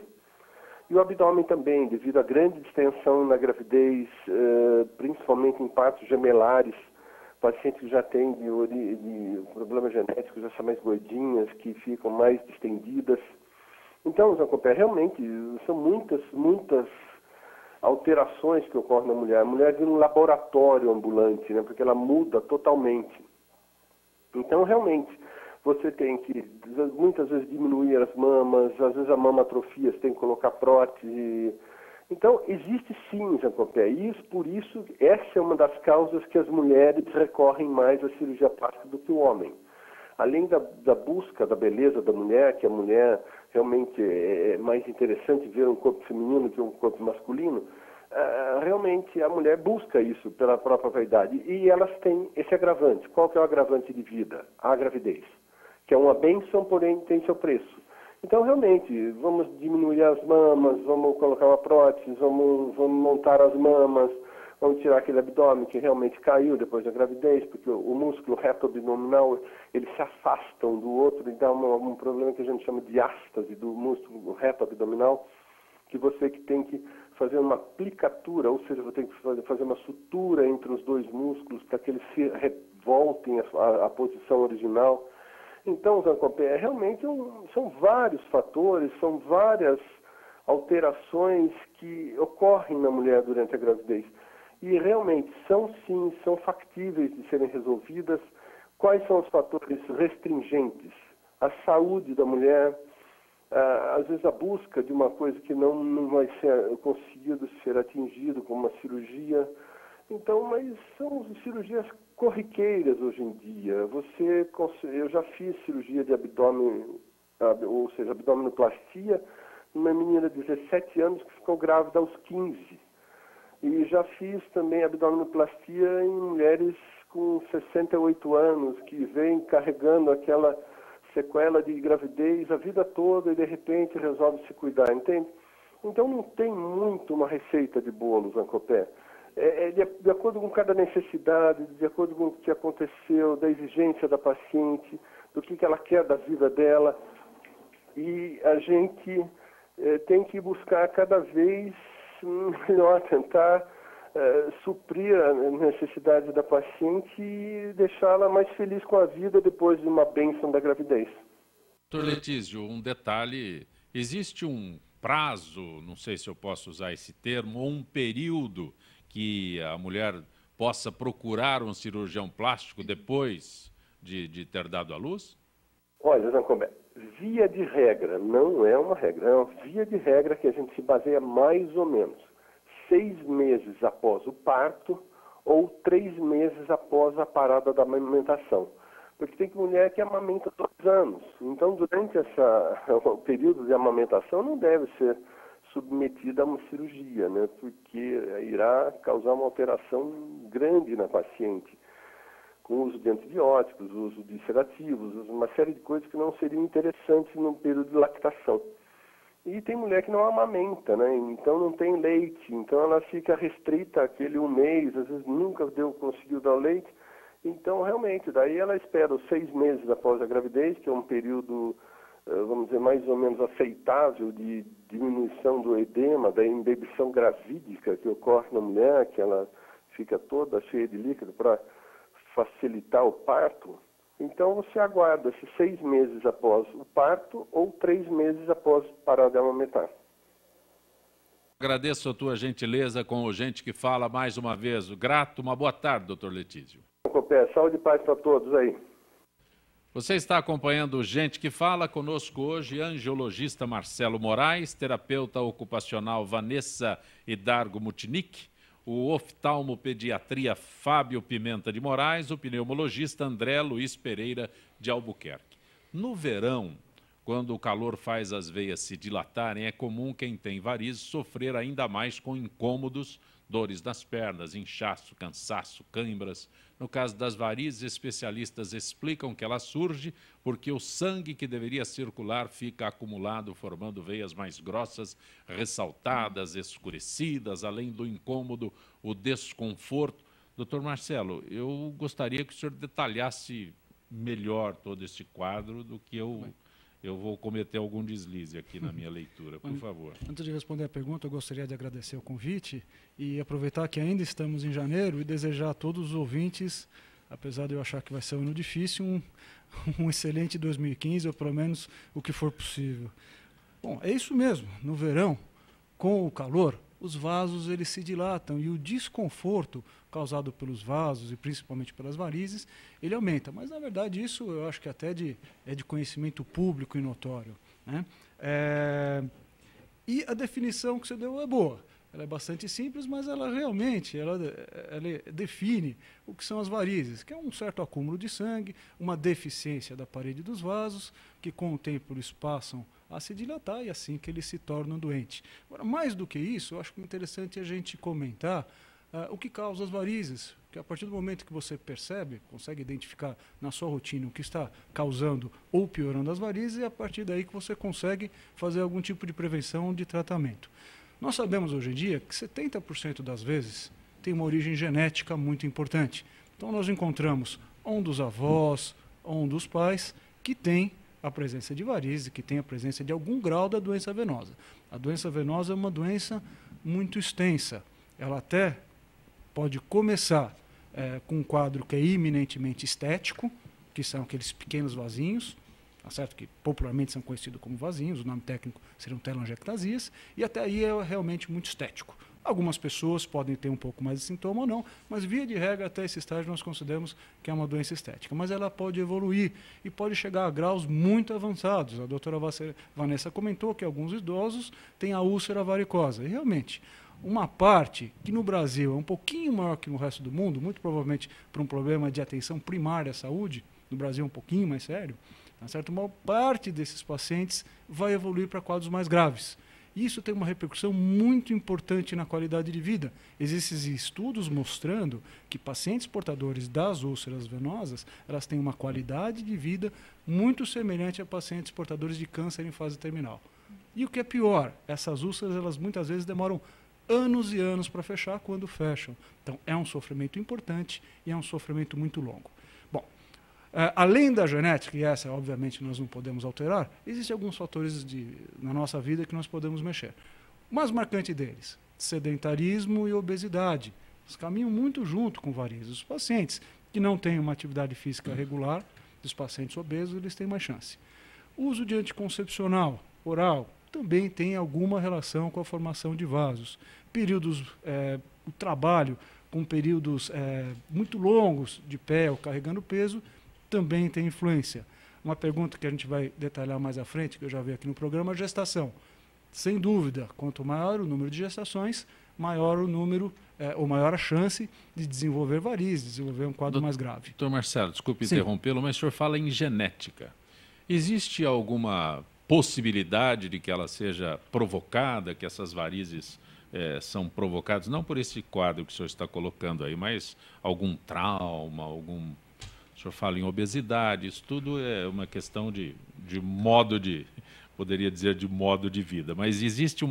K: E o abdômen também, devido à grande distensão na gravidez, principalmente em partos gemelares, pacientes que já têm de problemas genéticos, já são mais gordinhas, que ficam mais distendidas. Então, Zancopé, realmente são muitas alterações que ocorrem na mulher. A mulher vira um laboratório ambulante, né? Porque ela muda totalmente. Então, realmente, você tem que, muitas vezes, diminuir as mamas, às vezes a mama atrofia, você tem que colocar prótese. Então, existe sim, Zancopé, e por isso, essa é uma das causas que as mulheres recorrem mais à cirurgia plástica do que o homem. Além da busca da beleza da mulher, que a mulher realmente é mais interessante ver um corpo feminino que um corpo masculino, realmente a mulher busca isso pela própria vaidade. E elas têm esse agravante. Qual que é o agravante de vida? A gravidez, que é uma bênção, porém tem seu preço. Então, realmente, vamos diminuir as mamas, vamos colocar uma prótese, vamos montar as mamas, vamos tirar aquele abdômen que realmente caiu depois da gravidez, porque o músculo reto abdominal, eles se afastam um do outro e dá um problema que a gente chama de ástase do músculo reto abdominal, que você tem que fazer uma aplicatura, ou seja, você tem que fazer uma sutura entre os dois músculos para que eles se revoltem à posição original. Então, Zancopé, realmente são vários fatores, são várias alterações que ocorrem na mulher durante a gravidez. E realmente são factíveis de serem resolvidas. Quais são os fatores restringentes? A saúde da mulher, às vezes a busca de uma coisa que não vai ser conseguido ser atingido com uma cirurgia. Então, mas são cirurgias corriqueiras hoje em dia. Eu já fiz cirurgia de abdômen, ou seja, abdominoplastia, numa menina de 17 anos que ficou grávida aos 15. E já fiz também abdominoplastia em mulheres com 68 anos, que vêm carregando aquela sequela de gravidez a vida toda e de repente resolve se cuidar, entende? Então não tem muito uma receita de bolo, Zancopé. De acordo com cada necessidade, de acordo com o que aconteceu, da exigência da paciente, do que ela quer da vida dela. E a gente tem que buscar cada vez melhor, tentar suprir a necessidade da paciente e deixá-la mais feliz com a vida depois de uma bênção da gravidez.
A: Doutor Letísio, um detalhe, existe um prazo, não sei se eu posso usar esse termo, ou um período que a mulher possa procurar um cirurgião plástico depois de ter dado à luz?
K: Olha, Zancopé, via de regra, não é uma regra, é uma via de regra que a gente se baseia mais ou menos 6 meses após o parto ou 3 meses após a parada da amamentação. Porque tem mulher que amamenta 2 anos. Então, durante o período de amamentação, não deve ser submetida a uma cirurgia, né? Porque irá causar uma alteração grande na paciente, com o uso de antibióticos, o uso de sedativos, uma série de coisas que não seriam interessantes no período de lactação. E tem mulher que não amamenta, né? Então não tem leite, então ela fica restrita àquele 1 mês, às vezes nunca conseguiu dar o leite. Então, realmente, daí ela espera os 6 meses após a gravidez, que é um período, vamos dizer, mais ou menos aceitável de diminuição do edema, da embebição gravídica que ocorre na mulher, que ela fica toda cheia de líquido para facilitar o parto. Então, você aguarda esses 6 meses após o parto ou 3 meses após parar de amamentar.
A: Agradeço a tua gentileza com o Gente que Fala mais uma vez. Grato, uma boa tarde, doutor Letísio.
K: Saúde e paz para todos aí.
A: Você está acompanhando Gente que Fala, conosco hoje, angiologista Marcelo Moraes, terapeuta ocupacional Vanessa Hidargo Mutinic, o oftalmopediatria Fábio Pimenta de Moraes, o pneumologista André Luiz Pereira de Albuquerque. No verão, quando o calor faz as veias se dilatarem, é comum quem tem varizes sofrer ainda mais com incômodos, dores nas pernas, inchaço, cansaço, câimbras. No caso das varizes, especialistas explicam que ela surge porque o sangue que deveria circular fica acumulado, formando veias mais grossas, ressaltadas, escurecidas, além do incômodo, o desconforto. Doutor Marcelo, eu gostaria que o senhor detalhasse melhor todo este quadro do que eu vou cometer algum deslize aqui na minha leitura, por favor.
E: Antes de responder a pergunta, eu gostaria de agradecer o convite e aproveitar que ainda estamos em janeiro e desejar a todos os ouvintes apesar de eu achar que vai ser um ano difícil, um excelente 2015, ou pelo menos o que for possível. Bom, é isso mesmo. No verão, com o calor, os vasos eles se dilatam e o desconforto causado pelos vasos e principalmente pelas varizes, ele aumenta. Mas, na verdade, isso eu acho que até é de conhecimento público e notório, né? E a definição que você deu é boa. Ela é bastante simples, mas ela realmente ela define o que são as varizes, que é um certo acúmulo de sangue, uma deficiência da parede dos vasos, que com o tempo eles passam a se dilatar e assim que eles se tornam doentes. Agora, mais do que isso, eu acho que é interessante a gente comentar o que causa as varizes, que a partir do momento que você percebe, consegue identificar na sua rotina o que está causando ou piorando as varizes, é a partir daí que você consegue fazer algum tipo de prevenção ou de tratamento. Nós sabemos hoje em dia que 70% das vezes tem uma origem genética muito importante. Então nós encontramos um dos avós ou um dos pais que tem a presença de varizes, que tem a presença de algum grau da doença venosa. A doença venosa é uma doença muito extensa. Ela até pode começar com um quadro que é eminentemente estético, que são aqueles pequenos vasinhos, tá certo? Que popularmente são conhecidos como vasinhos, o nome técnico seriam telangiectasias, e até aí é realmente muito estético. Algumas pessoas podem ter um pouco mais de sintoma ou não, mas via de regra até esse estágio nós consideramos que é uma doença estética. Mas ela pode evoluir e pode chegar a graus muito avançados. A doutora Vanessa comentou que alguns idosos têm a úlcera varicosa. E realmente, uma parte que no Brasil é um pouquinho maior que no resto do mundo, muito provavelmente por um problema de atenção primária à saúde, no Brasil é um pouquinho mais sério, tá certo? Uma parte desses pacientes vai evoluir para quadros mais graves. Isso tem uma repercussão muito importante na qualidade de vida. Existem estudos mostrando que pacientes portadores das úlceras venosas, elas têm uma qualidade de vida muito semelhante a pacientes portadores de câncer em fase terminal. E o que é pior, essas úlceras elas muitas vezes demoram anos e anos para fechar quando fecham. Então é um sofrimento importante e é um sofrimento muito longo. Além da genética, e essa obviamente nós não podemos alterar, existem alguns fatores na nossa vida que nós podemos mexer. O mais marcante deles, sedentarismo e obesidade. Eles caminham muito junto com varizes. Os pacientes que não têm uma atividade física regular, os pacientes obesos, eles têm mais chance. O uso de anticoncepcional oral também tem alguma relação com a formação de vasos. O trabalho com períodos muito longos de pé ou carregando peso, também tem influência. Uma pergunta que a gente vai detalhar mais à frente, que eu já vi aqui no programa, a gestação. Sem dúvida, quanto maior o número de gestações, maior o número, ou maior a chance de desenvolver varizes, desenvolver um quadro mais grave.
A: Doutor Marcelo, desculpe interrompê-lo, mas o senhor fala em genética. Existe alguma possibilidade de que ela seja provocada, que essas varizes são provocadas, não por esse quadro que o senhor está colocando aí, mas algum trauma, O senhor fala em obesidade, isso tudo é uma questão de modo de, poderia dizer, de modo de vida. Mas existe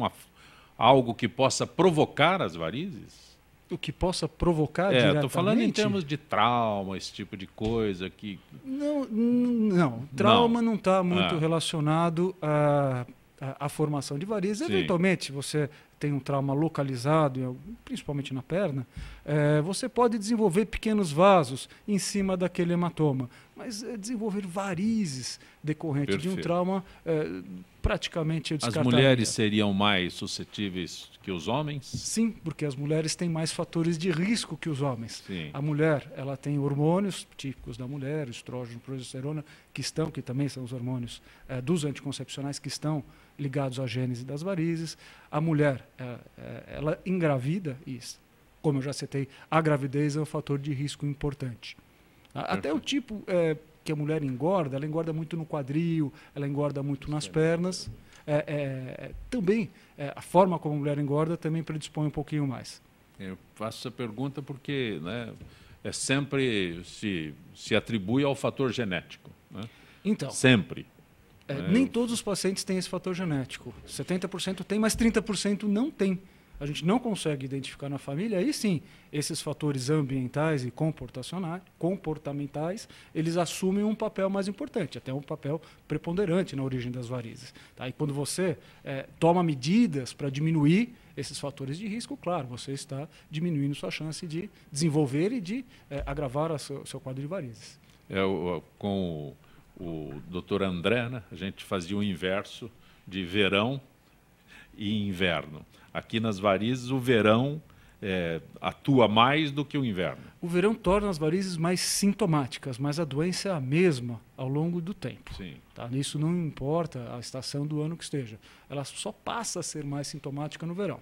A: algo que possa provocar as varizes?
E: O que possa provocar diretamente?
A: Estou falando em termos de trauma, esse tipo de coisa que...
E: Não. Trauma não está muito relacionado à formação de varizes. Sim. Eventualmente, você tem um trauma localizado, principalmente na perna, você pode desenvolver pequenos vasos em cima daquele hematoma, mas desenvolver varizes decorrente de um trauma, praticamente eu descartaria.
A: As mulheres seriam mais suscetíveis que os homens?
E: Sim, porque as mulheres têm mais fatores de risco que os homens.
A: Sim.
E: A mulher, ela tem hormônios típicos da mulher, estrógeno, progesterona, que também são os hormônios dos anticoncepcionais que estão ligados à gênese das varizes. A mulher, ela engravida, e, como eu já citei, a gravidez é um fator de risco importante. Até o tipo que a mulher engorda, ela engorda muito no quadril, ela engorda muito nas pernas. Também, a forma como a mulher engorda também predispõe um pouquinho mais.
A: Eu faço essa pergunta porque sempre se atribui ao fator genético. Né?
E: Então,
A: sempre.
E: Nem todos os pacientes têm esse fator genético. 70% tem, mas 30% não tem. a gente não consegue identificar na família, aí sim, esses fatores ambientais e comportamentais, eles assumem um papel mais importante, até um papel preponderante na origem das varizes. Tá? E quando você toma medidas para diminuir esses fatores de risco, claro, você está diminuindo sua chance de desenvolver e de agravar o seu quadro de varizes.
A: Com o Dr. André, né, a gente fazia o inverso de verão e inverno. Aqui nas varizes, o verão atua mais do que o inverno.
E: O verão torna as varizes mais sintomáticas, mas a doença é a mesma ao longo do tempo.
A: Sim.
E: Tá? Isso não importa a estação do ano que esteja. Ela só passa a ser mais sintomática no verão.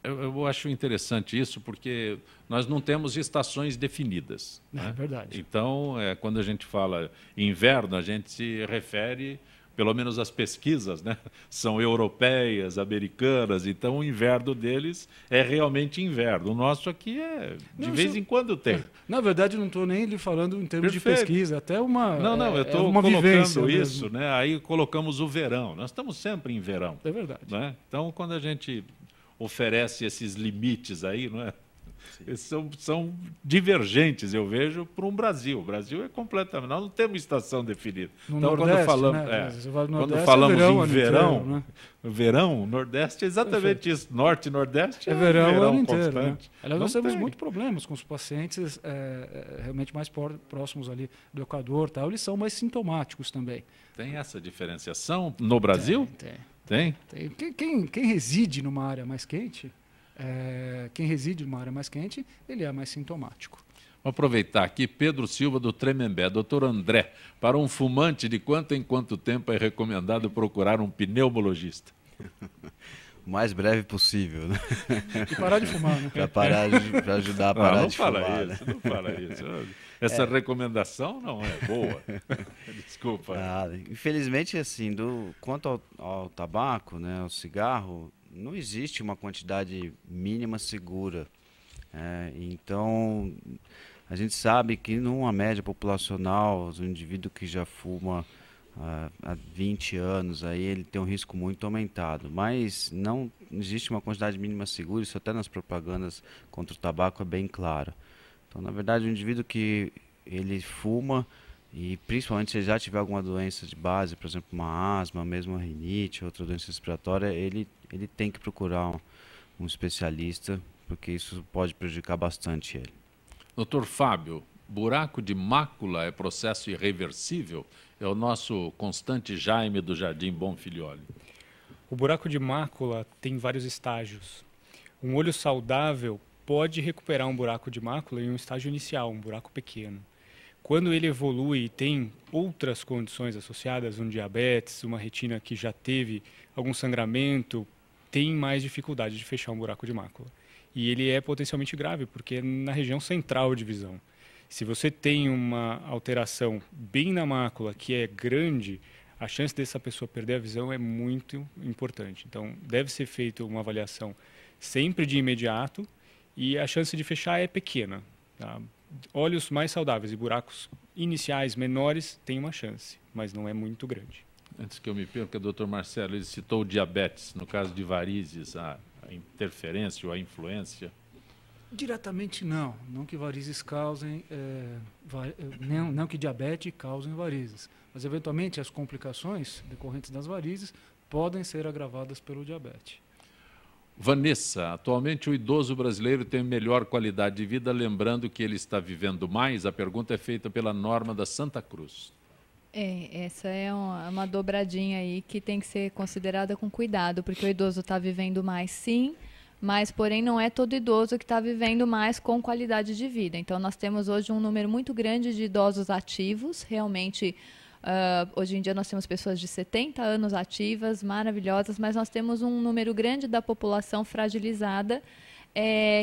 A: Eu acho interessante isso, porque nós não temos estações definidas.
E: É verdade.
A: Então, quando a gente fala inverno, a gente se refere, pelo menos as pesquisas, né, são europeias, americanas, então o inverno deles é realmente inverno. O nosso aqui de vez em quando tem.
E: Na verdade, não estou nem lhe falando em termos de pesquisa, até uma
A: eu estou colocando isso, né? Aí colocamos o verão. Nós estamos sempre em verão.
E: É verdade.
A: Né? Então, quando a gente oferece esses limites aí, não é? Eles são divergentes, eu vejo, para um Brasil. O Brasil é completamente... Nós não temos estação definida.
E: No
A: então,
E: Nordeste,
A: quando falamos em verão, né? Verão, Nordeste é exatamente isso. Norte e Nordeste
E: é verão o ano
A: constante.
E: Inteiro, né? Aliás, nós temos muitos problemas com os pacientes realmente mais próximos ali do Equador. Tal. Eles são mais sintomáticos também.
A: Tem essa diferenciação no Brasil?
E: Tem. Quem reside numa área mais quente... ele é mais sintomático.
A: Vou aproveitar aqui, Pedro Silva do Tremembé. Doutor André, para um fumante, de quanto em quanto tempo é recomendado procurar um pneumologista?
C: O mais breve possível, né?
E: E parar de fumar, né?
C: Para ajudar a parar de fumar.
A: Não fala isso. Essa recomendação não é boa. Desculpa.
C: Infelizmente, assim, quanto ao tabaco, né, ao cigarro, não existe uma quantidade mínima segura. Então, a gente sabe que numa média populacional, o indivíduo que já fuma há 20 anos, aí ele tem um risco muito aumentado. Mas não existe uma quantidade mínima segura, isso até nas propagandas contra o tabaco é bem claro. Então, na verdade, o indivíduo que ele fuma, e principalmente se ele já tiver alguma doença de base, por exemplo, uma asma, mesmo uma rinite, outra doença respiratória, ele tem que procurar um especialista, porque isso pode prejudicar bastante ele.
A: Doutor Fábio, buraco de mácula é processo irreversível? É o nosso constante Jaime do Jardim Bonfilioli.
B: O buraco de mácula tem vários estágios. Um olho saudável pode recuperar um buraco de mácula em um estágio inicial, um buraco pequeno. Quando ele evolui e tem outras condições associadas, um diabetes, uma retina que já teve algum sangramento, tem mais dificuldade de fechar um buraco de mácula. E ele é potencialmente grave, porque é na região central de visão. Se você tem uma alteração bem na mácula que é grande, a chance dessa pessoa perder a visão é muito importante. Então, deve ser feita uma avaliação sempre de imediato e a chance de fechar é pequena. Tá? Olhos mais saudáveis e buracos iniciais menores têm uma chance, mas não é muito grande.
A: Antes que eu me perca, doutor Marcelo, ele citou o diabetes. No caso de varizes, a interferência ou a influência?
E: Diretamente não. Não que varizes causem, não que diabetes causem varizes. Mas, eventualmente, as complicações decorrentes das varizes podem ser agravadas pelo diabetes.
A: Vanessa, atualmente o idoso brasileiro tem melhor qualidade de vida, lembrando que ele está vivendo mais? A pergunta é feita pela norma da Santa Cruz.
D: Essa é uma dobradinha aí que tem que ser considerada com cuidado, porque o idoso está vivendo mais, sim, mas, porém, não é todo idoso que está vivendo mais com qualidade de vida. Então, nós temos hoje um número muito grande de idosos ativos, realmente. Hoje em dia nós temos pessoas de 70 anos ativas, maravilhosas, mas nós temos um número grande da população fragilizada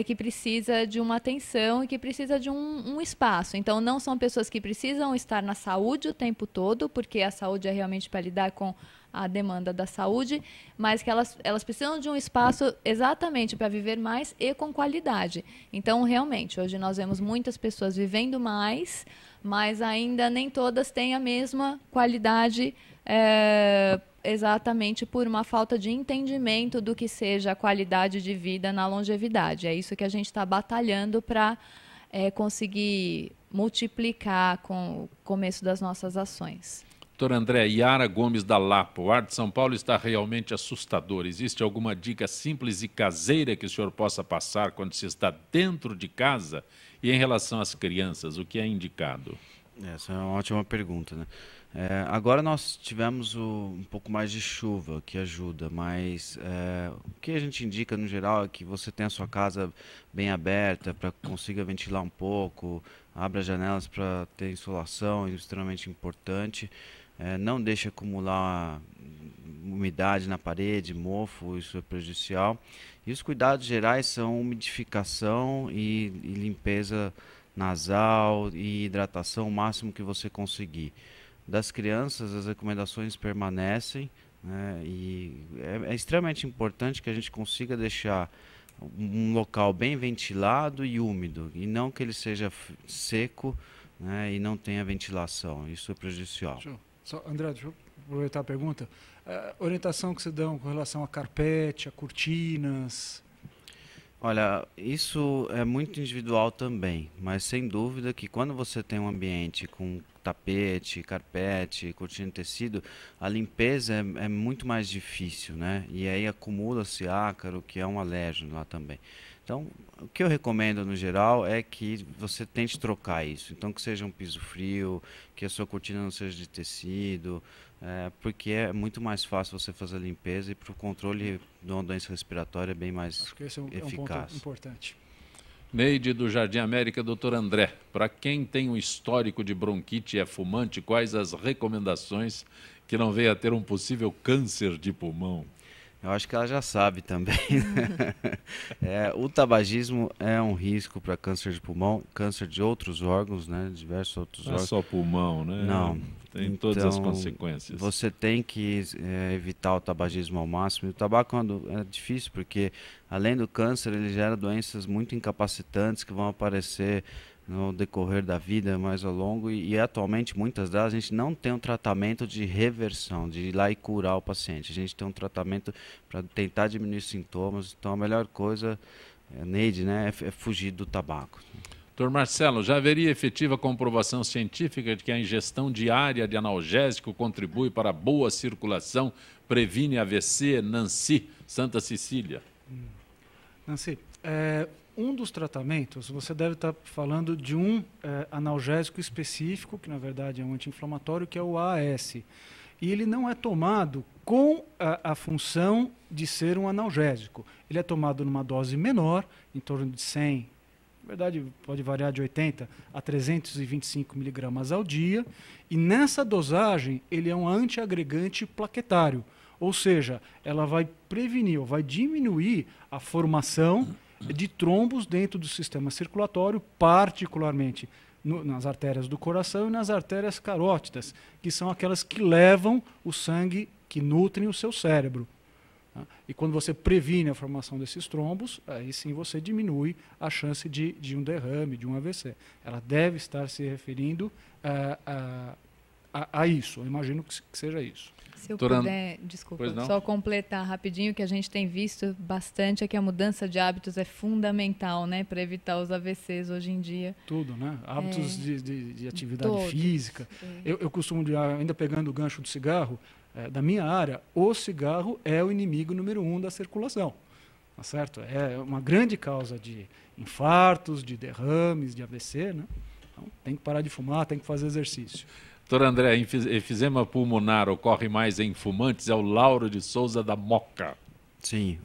D: que precisa de uma atenção e que precisa de um espaço. Então, não são pessoas que precisam estar na saúde o tempo todo, porque a saúde é realmente para lidar com a demanda da saúde, mas que elas precisam de um espaço exatamente para viver mais e com qualidade. Então, realmente, hoje nós vemos muitas pessoas vivendo mais, mas ainda nem todas têm a mesma qualidade exatamente por uma falta de entendimento do que seja a qualidade de vida na longevidade. É isso que a gente está batalhando para conseguir multiplicar com o começo das nossas ações.
A: Doutor André, Yara Gomes da Lapa, o ar de São Paulo está realmente assustador. Existe alguma dica simples e caseira que o senhor possa passar quando se está dentro de casa? E em relação às crianças, o que é indicado?
C: Essa é uma ótima pergunta, né? Agora nós tivemos um pouco mais de chuva, que ajuda, mas o que a gente indica no geral é que você tenha a sua casa bem aberta para que consiga ventilar um pouco, abra as janelas para ter insolação, isso é extremamente importante. Não deixe acumular umidade na parede, mofo, isso é prejudicial. E os cuidados gerais são umidificação e limpeza nasal e hidratação o máximo que você conseguir. Das crianças, as recomendações permanecem, né, e é extremamente importante que a gente consiga deixar um local bem ventilado e úmido, e não que ele seja seco, né, e não tenha ventilação. Isso é prejudicial.
E: André, deixa eu aproveitar a pergunta. Orientação que você dão com relação a carpete, a cortinas?
C: Olha, isso é muito individual também, mas sem dúvida que quando você tem um ambiente com tapete, carpete, cortina de tecido, a limpeza é muito mais difícil, né? E aí acumula-se ácaro, que é um alérgeno lá também. Então, o que eu recomendo no geral é que você tente trocar isso. Então, que seja um piso frio, que a sua cortina não seja de tecido, porque é muito mais fácil você fazer a limpeza e para o controle de uma doença respiratória é bem mais eficaz.
E: Acho que esse é um ponto importante.
A: Neide do Jardim América, doutor André, para quem tem um histórico de bronquite e é fumante, quais as recomendações que não venha a ter um possível câncer de pulmão?
C: Eu acho que ela já sabe também. O tabagismo é um risco para câncer de pulmão, câncer de outros órgãos, né? Diversos outros órgãos.
A: Não é só pulmão, né?
C: Não.
A: Tem
C: então,
A: todas as consequências.
C: Você tem que evitar o tabagismo ao máximo. E o tabaco é difícil porque, além do câncer, ele gera doenças muito incapacitantes que vão aparecer no decorrer da vida, mais ao longo, e atualmente muitas delas a gente não tem um tratamento de reversão, de ir lá e curar o paciente. A gente tem um tratamento para tentar diminuir os sintomas. Então a melhor coisa, Neide, né, é fugir do tabaco.
A: Doutor Marcelo, já haveria efetiva comprovação científica de que a ingestão diária de analgésico contribui para a boa circulação, previne AVC? Nancy, Santa Cecília.
E: Nancy, um dos tratamentos, você deve estar falando de um analgésico específico, que na verdade é um anti-inflamatório, que é o AAS. E ele não é tomado com a função de ser um analgésico. Ele é tomado numa dose menor, em torno de 100, na verdade pode variar de 80 a 325 miligramas ao dia. E nessa dosagem ele é um antiagregante plaquetário. Ou seja, ela vai prevenir ou vai diminuir a formação de trombos dentro do sistema circulatório, particularmente nas artérias do coração e nas artérias carótidas, que são aquelas que levam o sangue, que nutrem o seu cérebro. Tá? E quando você previne a formação desses trombos, aí sim você diminui a chance de um derrame, de um AVC. Ela deve estar se referindo a isso, eu imagino que seja isso.
D: Se eu puder, desculpa, só completar rapidinho, que a gente tem visto bastante é que a mudança de hábitos é fundamental, né, para evitar os AVCs hoje em dia.
E: Tudo, né? Hábitos de atividade física. Eu costumo, ainda pegando o gancho do cigarro, da minha área, o cigarro é o inimigo número 1 da circulação. Tá certo? É uma grande causa de infartos, de derrames, de AVC, né? Então, tem que parar de fumar, tem que fazer exercício.
A: Doutor André, efizema pulmonar ocorre mais em fumantes? É o Lauro de Souza da Moca.
C: Sim,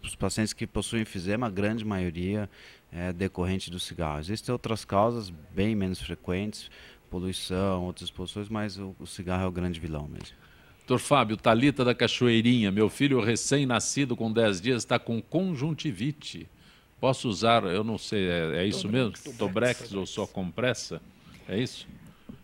C: os pacientes que possuem efizema, a grande maioria é decorrente do cigarro. Existem outras causas bem menos frequentes, poluição, outras exposições, mas o cigarro é o grande vilão mesmo.
A: Doutor Fábio, Thalita da Cachoeirinha, meu filho recém-nascido com 10 dias está com conjuntivite. Posso usar, eu não sei, é isso mesmo? Tobrex ou só compressa? É isso?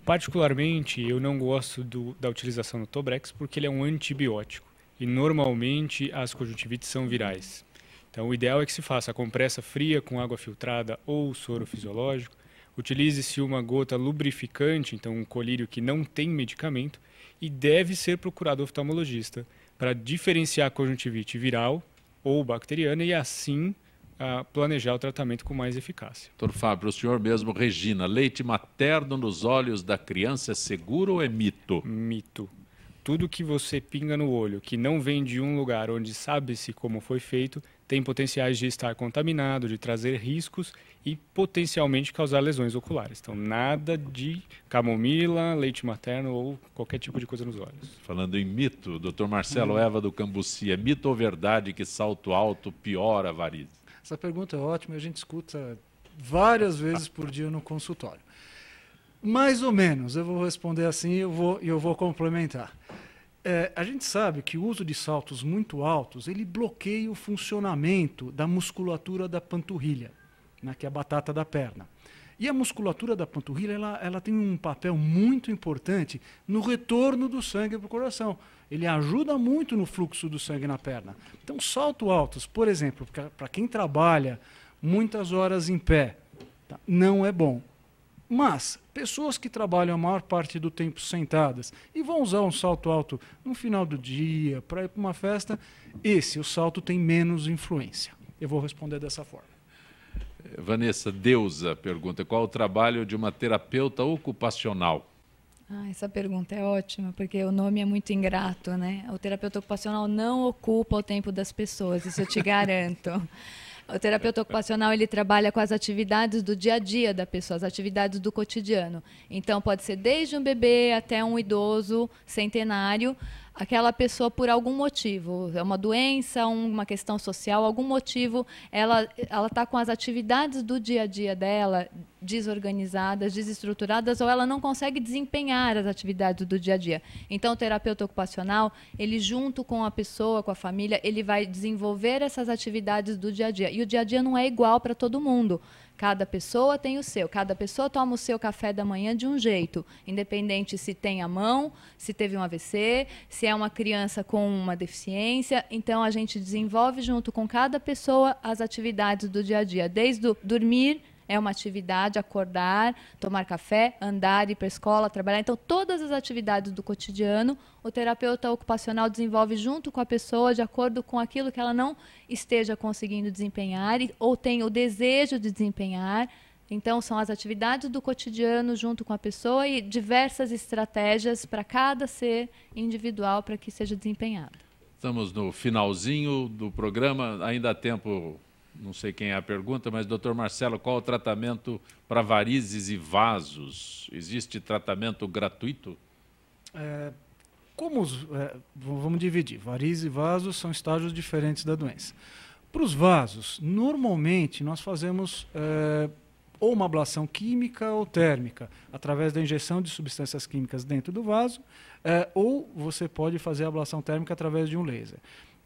B: Particularmente, eu não gosto da utilização do Tobrex porque ele é um antibiótico e normalmente as conjuntivites são virais. Então, o ideal é que se faça a compressa fria com água filtrada ou soro fisiológico. Utilize-se uma gota lubrificante, então um colírio que não tem medicamento, e deve ser procurado oftalmologista para diferenciar a conjuntivite viral ou bacteriana e assim planejar o tratamento com mais eficácia.
A: Doutor Fábio, o senhor mesmo, Regina, leite materno nos olhos da criança é seguro ou é mito?
B: Mito. Tudo que você pinga no olho, que não vem de um lugar onde sabe-se como foi feito, tem potenciais de estar contaminado, de trazer riscos e potencialmente causar lesões oculares. Então, nada de camomila, leite materno ou qualquer tipo de coisa nos olhos.
A: Falando em mito, doutor Marcelo Eva do Cambuci, é mito ou verdade que salto alto piora a varizes?
E: Essa pergunta é ótima, a gente escuta várias vezes por dia no consultório. Mais ou menos, eu vou responder assim e eu vou complementar. A gente sabe que o uso de saltos muito altos, ele bloqueia o funcionamento da musculatura da panturrilha, né, que é a batata da perna. E a musculatura da panturrilha, ela tem um papel muito importante no retorno do sangue para o coração. Ele ajuda muito no fluxo do sangue na perna. Então, saltos altos, por exemplo, para quem trabalha muitas horas em pé, tá, não é bom. Mas pessoas que trabalham a maior parte do tempo sentadas e vão usar um salto alto no final do dia, para ir para uma festa, o salto tem menos influência. Eu vou responder dessa forma.
A: Vanessa Deusa pergunta, qual o trabalho de uma terapeuta ocupacional?
D: Essa pergunta é ótima, porque o nome é muito ingrato, né? O terapeuta ocupacional não ocupa o tempo das pessoas, isso eu te garanto. O terapeuta ocupacional, ele trabalha com as atividades do dia a dia da pessoa, as atividades do cotidiano. Então, pode ser desde um bebê até um idoso centenário, aquela pessoa, por algum motivo, é uma doença, uma questão social, algum motivo, ela está com as atividades do dia a dia dela desorganizadas, desestruturadas, ou ela não consegue desempenhar as atividades do dia a dia. Então, o terapeuta ocupacional, ele junto com a pessoa, com a família, ele vai desenvolver essas atividades do dia a dia. E o dia a dia não é igual para todo mundo. Cada pessoa tem o seu, cada pessoa toma o seu café da manhã de um jeito, independente se tem a mão, se teve um AVC, se é uma criança com uma deficiência. Então, a gente desenvolve junto com cada pessoa as atividades do dia a dia, desde o dormir, é uma atividade, acordar, tomar café, andar, ir para a escola, trabalhar. Então, todas as atividades do cotidiano, o terapeuta ocupacional desenvolve junto com a pessoa, de acordo com aquilo que ela não esteja conseguindo desempenhar ou tem o desejo de desempenhar. Então, são as atividades do cotidiano junto com a pessoa e diversas estratégias para cada ser individual para que seja desempenhado.
A: Estamos no finalzinho do programa, ainda há tempo... Não sei quem é a pergunta, mas, doutor Marcelo, qual o tratamento para varizes e vasos? Existe tratamento gratuito?
E: Vamos dividir. Varizes e vasos são estágios diferentes da doença. Para os vasos, normalmente nós fazemos ou uma ablação química ou térmica, através da injeção de substâncias químicas dentro do vaso, ou você pode fazer a ablação térmica através de um laser.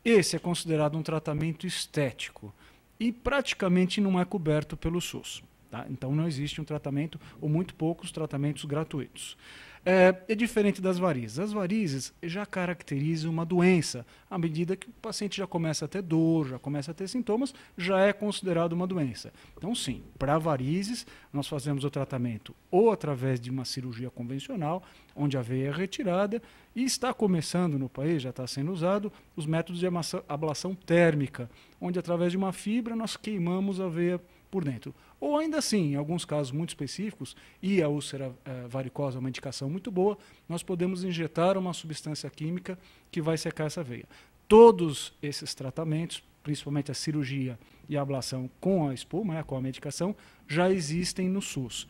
E: Esse é considerado um tratamento estético e praticamente não é coberto pelo SUS. Tá? Então, não existe um tratamento, ou muito poucos tratamentos gratuitos. É diferente das varizes. As varizes já caracterizam uma doença. À medida que o paciente já começa a ter dor, já começa a ter sintomas, já é considerado uma doença. Então, sim, para varizes, nós fazemos o tratamento ou através de uma cirurgia convencional, onde a veia é retirada, e está começando no país, já está sendo usado, os métodos de ablação térmica, onde através de uma fibra nós queimamos a veia por dentro. Ou ainda assim, em alguns casos muito específicos, e a úlcera varicosa é uma indicação muito boa, nós podemos injetar uma substância química que vai secar essa veia. Todos esses tratamentos, principalmente a cirurgia e a ablação com a espuma, com a medicação, já existem no SUS.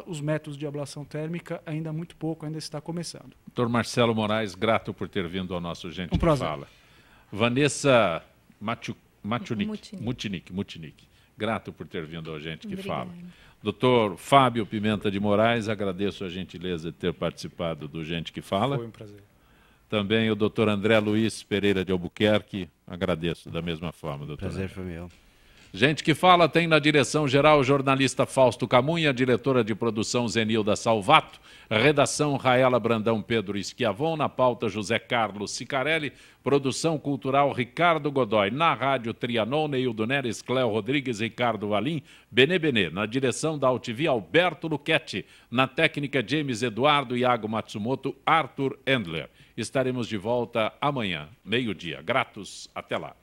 E: Os métodos de ablação térmica ainda muito pouco, ainda está começando.
A: Doutor Marcelo Moraes, grato por ter vindo ao nosso Gente que
E: prazer.
A: Fala. Vanessa Mutinic. Grato por ter vindo ao Gente que Fala. Doutor Fábio Pimenta de Moraes, agradeço a gentileza de ter participado do Gente que Fala.
B: Foi um prazer.
A: Também o doutor André Luiz Pereira de Albuquerque, agradeço da mesma forma, doutor.
C: Prazer foi meu.
A: Gente que fala tem na direção-geral o jornalista Fausto Camunha, diretora de produção Zenilda Salvato, redação Raela Brandão Pedro Schiavon, na pauta José Carlos Sicarelli, produção cultural Ricardo Godoy, na rádio Trianon, Neildo Neres, Cléo Rodrigues, Ricardo Valim, Benê, na direção da UTV Alberto Luchetti, na técnica James Eduardo, Iago Matsumoto, Arthur Endler. Estaremos de volta amanhã, meio-dia. Gratos, até lá.